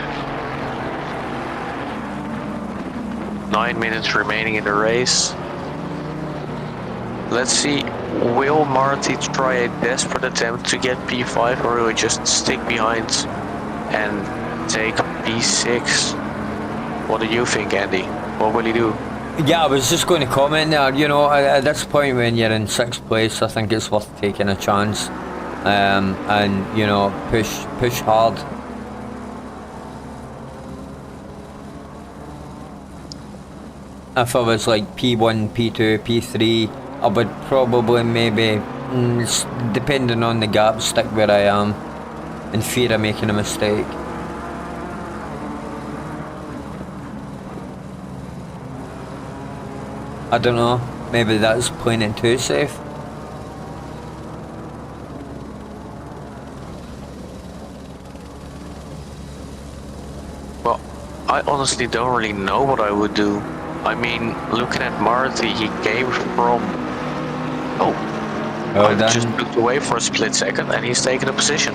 9 minutes remaining in the race. Let's see, will Marty try a desperate attempt to get P5 or will he just stick behind and take P6? What do you think, Andy? What will he do? Yeah, I was just going to comment there, you know, at this point when you're in 6th place, I think it's worth taking a chance. And you know, push hard. If I was like P1, P2, P3, I would probably maybe, depending on the gap, stick where I am in fear of making a mistake. I don't know, maybe that's playing it too safe. Well, I honestly don't really know what I would do. I mean, looking at Marty, he came from... Oh, I just looked away for a split second and he's taken a position.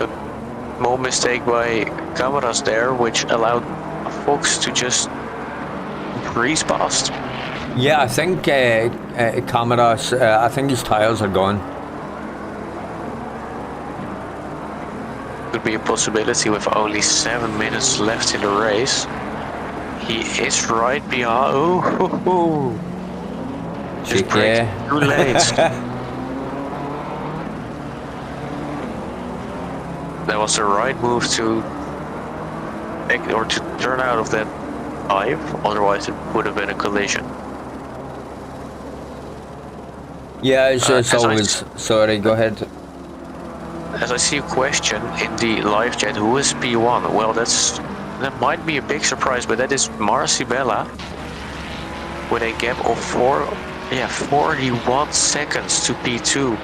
A small mistake by Camaras there, which allowed Fox to just breeze past. Yeah, I think Camaras, I think his tyres are gone. Could be a possibility with only 7 minutes left in the race. He is right behind. Oh, just braked too late. That was the right move to turn out of that dive. Otherwise, it would have been a collision. Yeah, it's always. Sorry, go ahead. As I see a question in the live chat, who is P1? Well, that might be a big surprise, but that is Marcy Bella with a gap of 41 seconds to P2.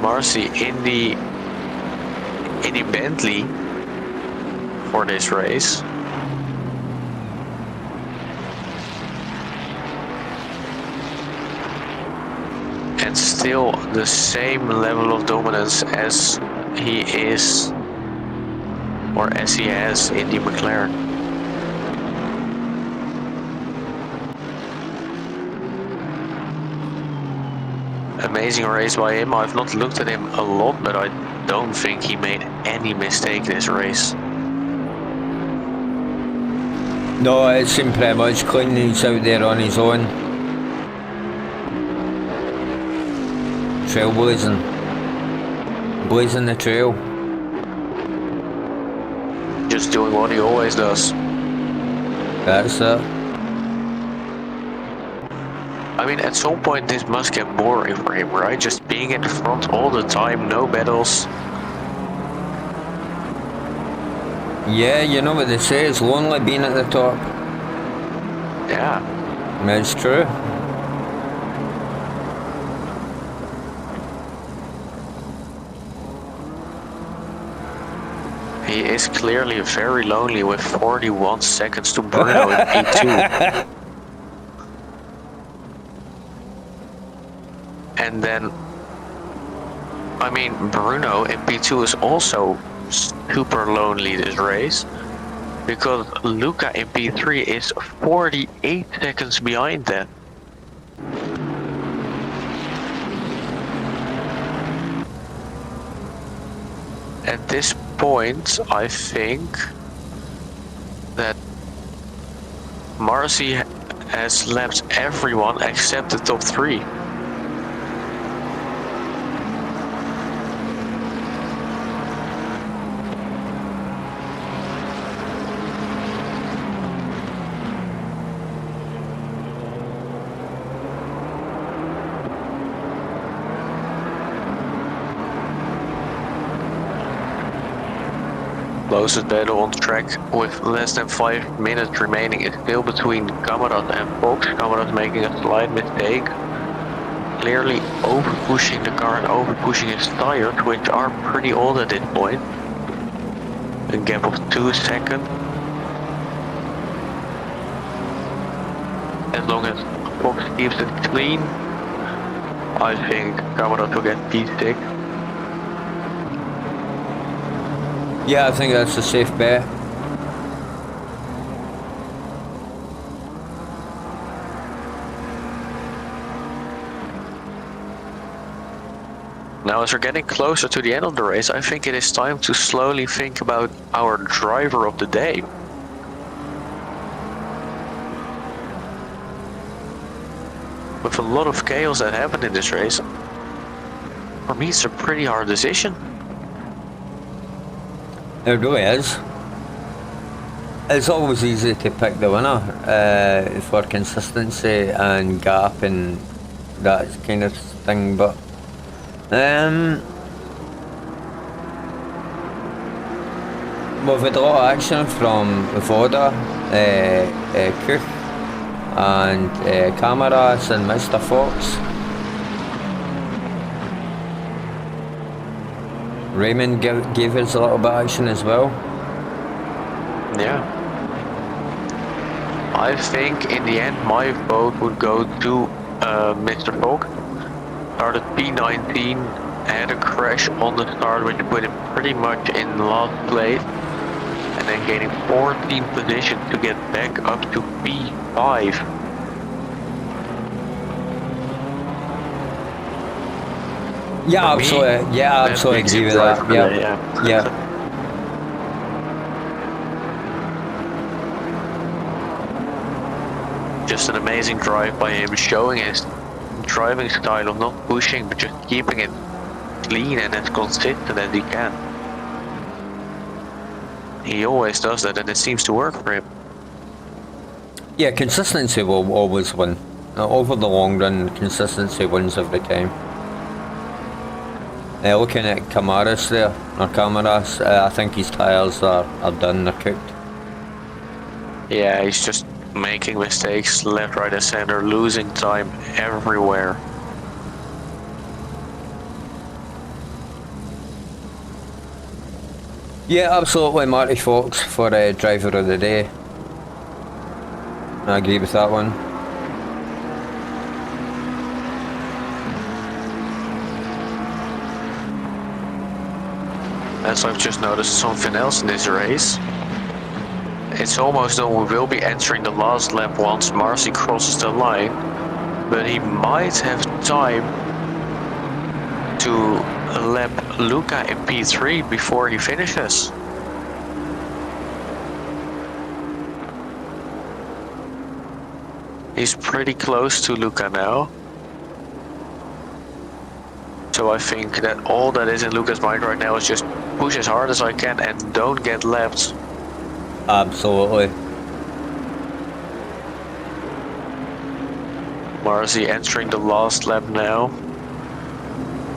Marcy in the Bentley for this race. And still the same level of dominance as he is, or as he has in the McLaren. Amazing race by him. I've not looked at him a lot, but I don't think he made any mistake this race. No, it seemed pretty much clean. He's out there on his own. Trailblazing. Blazing the trail. Just doing what he always does. That's it. I mean, at some point this must get boring for him, right? Just being in the front all the time, no battles. Yeah, you know what they say, it's lonely being at the top. Yeah. That's true. He is clearly very lonely with 41 seconds to Bruno in P2. And then, I mean, Bruno in P2 is also super lonely this race. because Luca in P3 is 48 seconds behind them. At this point, I think that Marcy has lapped everyone except the top 3. Closest battle on track with less than 5 minutes remaining is still between Cameron and Fox. Cameron making a slight mistake, clearly over pushing the car and over pushing his tires, which are pretty old at this point. A gap of 2 seconds. As long as Fox keeps it clean, I think Cameron will get P6. Yeah, I think that's a safe bet. Now as we're getting closer to the end of the race, I think it is time to slowly think about our driver of the day. With a lot of chaos that happened in this race, for me it's a pretty hard decision. It really is. It's always easy to pick the winner for consistency and gap and that kind of thing, but we've had a lot of action from Voda, Cook and Cameras and Mr. Fox. Raymond gave us a little bit of action as well. Yeah. I think in the end my vote would go to Mr. Fox. Started P19, had a crash on the start which put him pretty much in last place. And then gaining 14 position to get back up to P5. Yeah, absolutely. Yeah, absolutely agree with that. Yeah. Just an amazing drive by him, showing his driving style of not pushing, but just keeping it clean and as consistent as he can. He always does that, and it seems to work for him. Yeah, consistency will always win. Over the long run, consistency wins every time. Looking at Cameras there, I think his tyres are done, they're cooked. Yeah, he's just making mistakes left, right and center, losing time everywhere. Yeah, absolutely, Marty Fox for driver of the day. I agree with that one. As I've just noticed something else in this race. It's almost though we will be entering the last lap once Marcy crosses the line, but he might have time to lap Luca in P3 before he finishes. He's pretty close to Luca now. So I think that all that is in Luca's mind right now is just push as hard as I can and don't get lapped. Absolutely. Marcy entering the last lap now.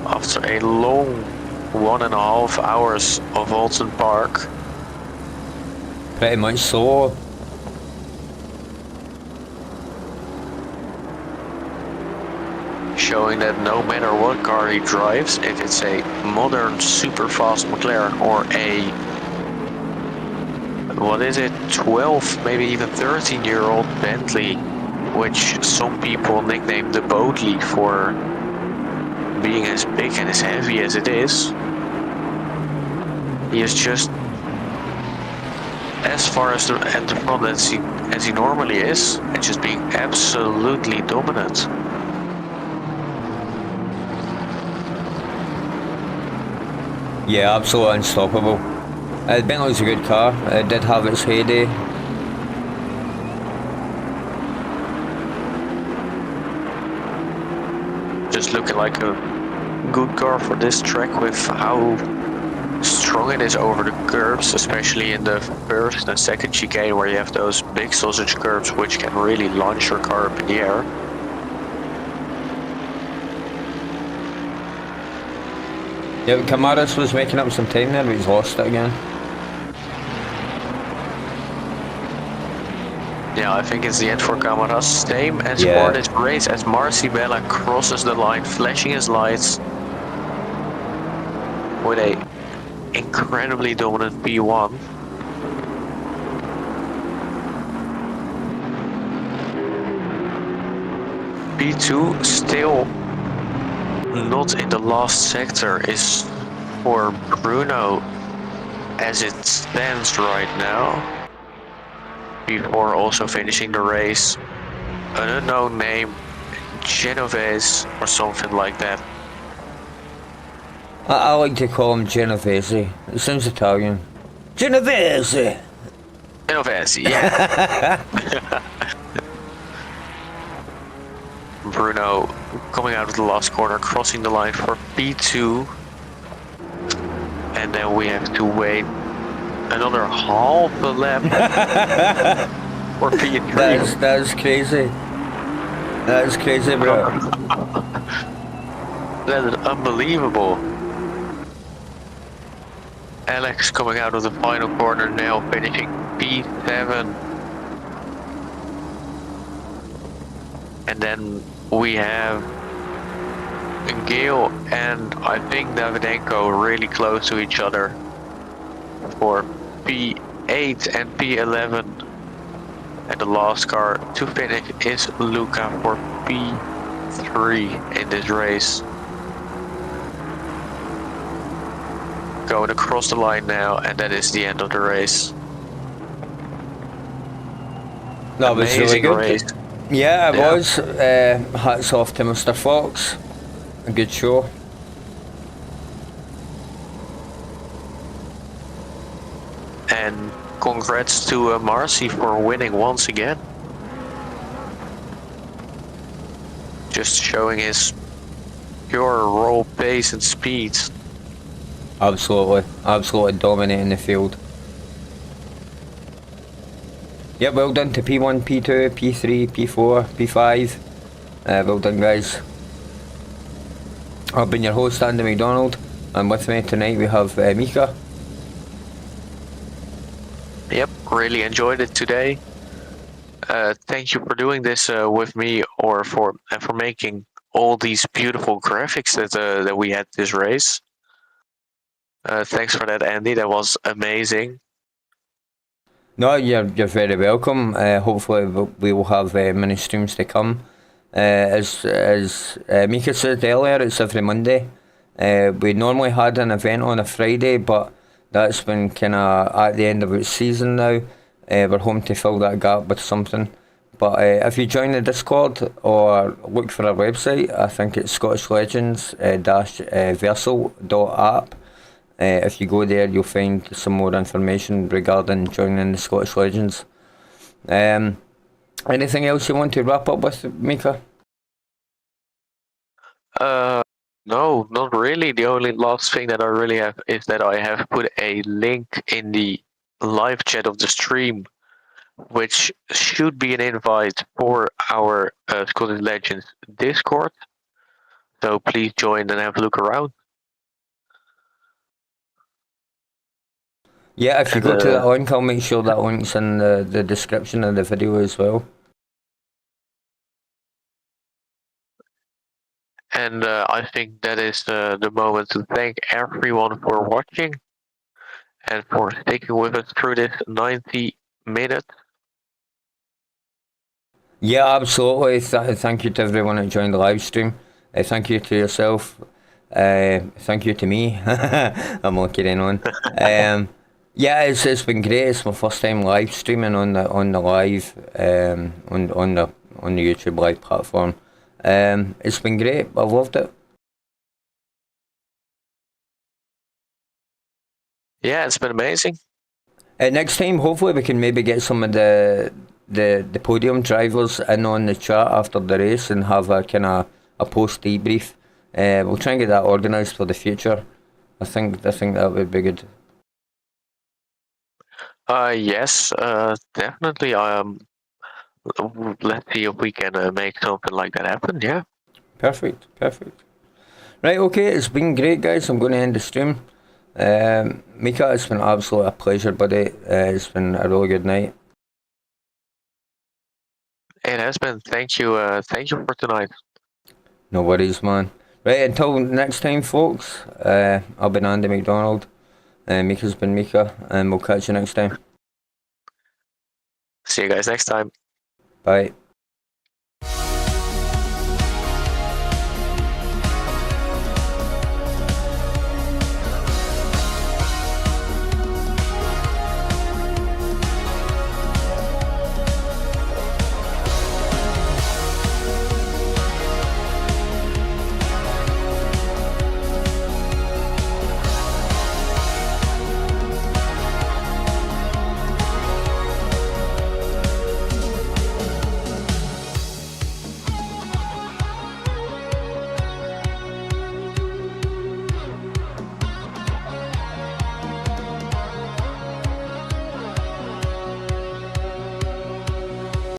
After a long 1.5 hours of Oulton Park. Pretty much so. Showing that no matter what car he drives, if it's a modern super fast McLaren or a, what is it, 12, maybe even 13-year-old Bentley, which some people nickname the Boatley for being as big and as heavy as it is. He is just as far as at the front as he normally is, and just being absolutely dominant. Yeah, absolutely unstoppable. Bentley's a good car. It did have its heyday. Just looking like a good car for this track with how strong it is over the curves, especially in the first and second chicane where you have those big sausage curves which can really launch your car up in the air. Yeah, Camaras was making up some time there, but he's lost it again. Yeah, I think it's the end for Camaras. Same as for this race as Marcibella crosses the line, flashing his lights with a incredibly dominant P1. P2 still not in the last sector is for Bruno as it stands right now. Before also finishing the race, an unknown name, Genovese or something like that. I like to call him Genovese. It sounds Italian. Genovese! Genovese, yeah. Bruno coming out of the last corner, crossing the line for P2. And then we have to wait another half a lap for P3. That's crazy. That's crazy, bro. That is unbelievable. Alex coming out of the final corner now, finishing P7. And then we have Gale and I think Davidenko really close to each other for P8 and P11. And the last car to finish is Luca for P3 in this race. Going across the line now, and that is the end of the race. That was really good. Race. Yeah, it was. Hats off to Mr. Fox. A good show. And congrats to Marcy for winning once again. Just showing his pure raw pace and speed. Absolutely dominating the field. Yeah, well done to P1, P2, P3, P4, P5. Well done, guys. I've been your host, Andy McDonald, and with me tonight we have Micha. Yep, really enjoyed it today. Thank you for doing this with me, or for making all these beautiful graphics that we had this race. Thanks for that, Andy. That was amazing. No, you're very welcome. Hopefully we will have many streams to come. As Micha said earlier, it's every Monday. We normally had an event on a Friday, but that's been kind of at the end of its season now. We're hoping to fill that gap with something. But if you join the Discord or look for our website, I think it's scottishlegends-versal.app. If you go there, you'll find some more information regarding joining the Scottish Legends. Anything else you want to wrap up with, Micha? No, not really. The only last thing that I really have is that I have put a link in the live chat of the stream, which should be an invite for our Scottish Legends Discord. So please join and have a look around. Yeah, if you go to that link, I'll make sure that link's in the description of the video as well. And I think that is the moment to thank everyone for watching and for sticking with us through this 90 minutes. Yeah, absolutely. Thank you to everyone that joined the live stream. Thank you to yourself. Thank you to me. I'm not kidding on. Yeah, it's been great. It's my first time live streaming on the live on the YouTube live platform. It's been great. I've loved it. Yeah, it's been amazing. Next time, hopefully, we can maybe get some of the podium drivers in on the chat after the race and have a kind of a post debrief. We'll try and get that organised for the future. I think that would be good. Yes, definitely. Let's see if we can make something like that happen. Yeah. Perfect. Right, okay, it's been great, guys. I'm going to end the stream. Micha, it's been absolutely a pleasure, buddy. It's been a really good night. It has been. Thank you for tonight. No worries, man. Right, until next time, folks. I've been Andy McDonald. Micha's been Micha, and we'll catch you next time. See you guys next time. Bye.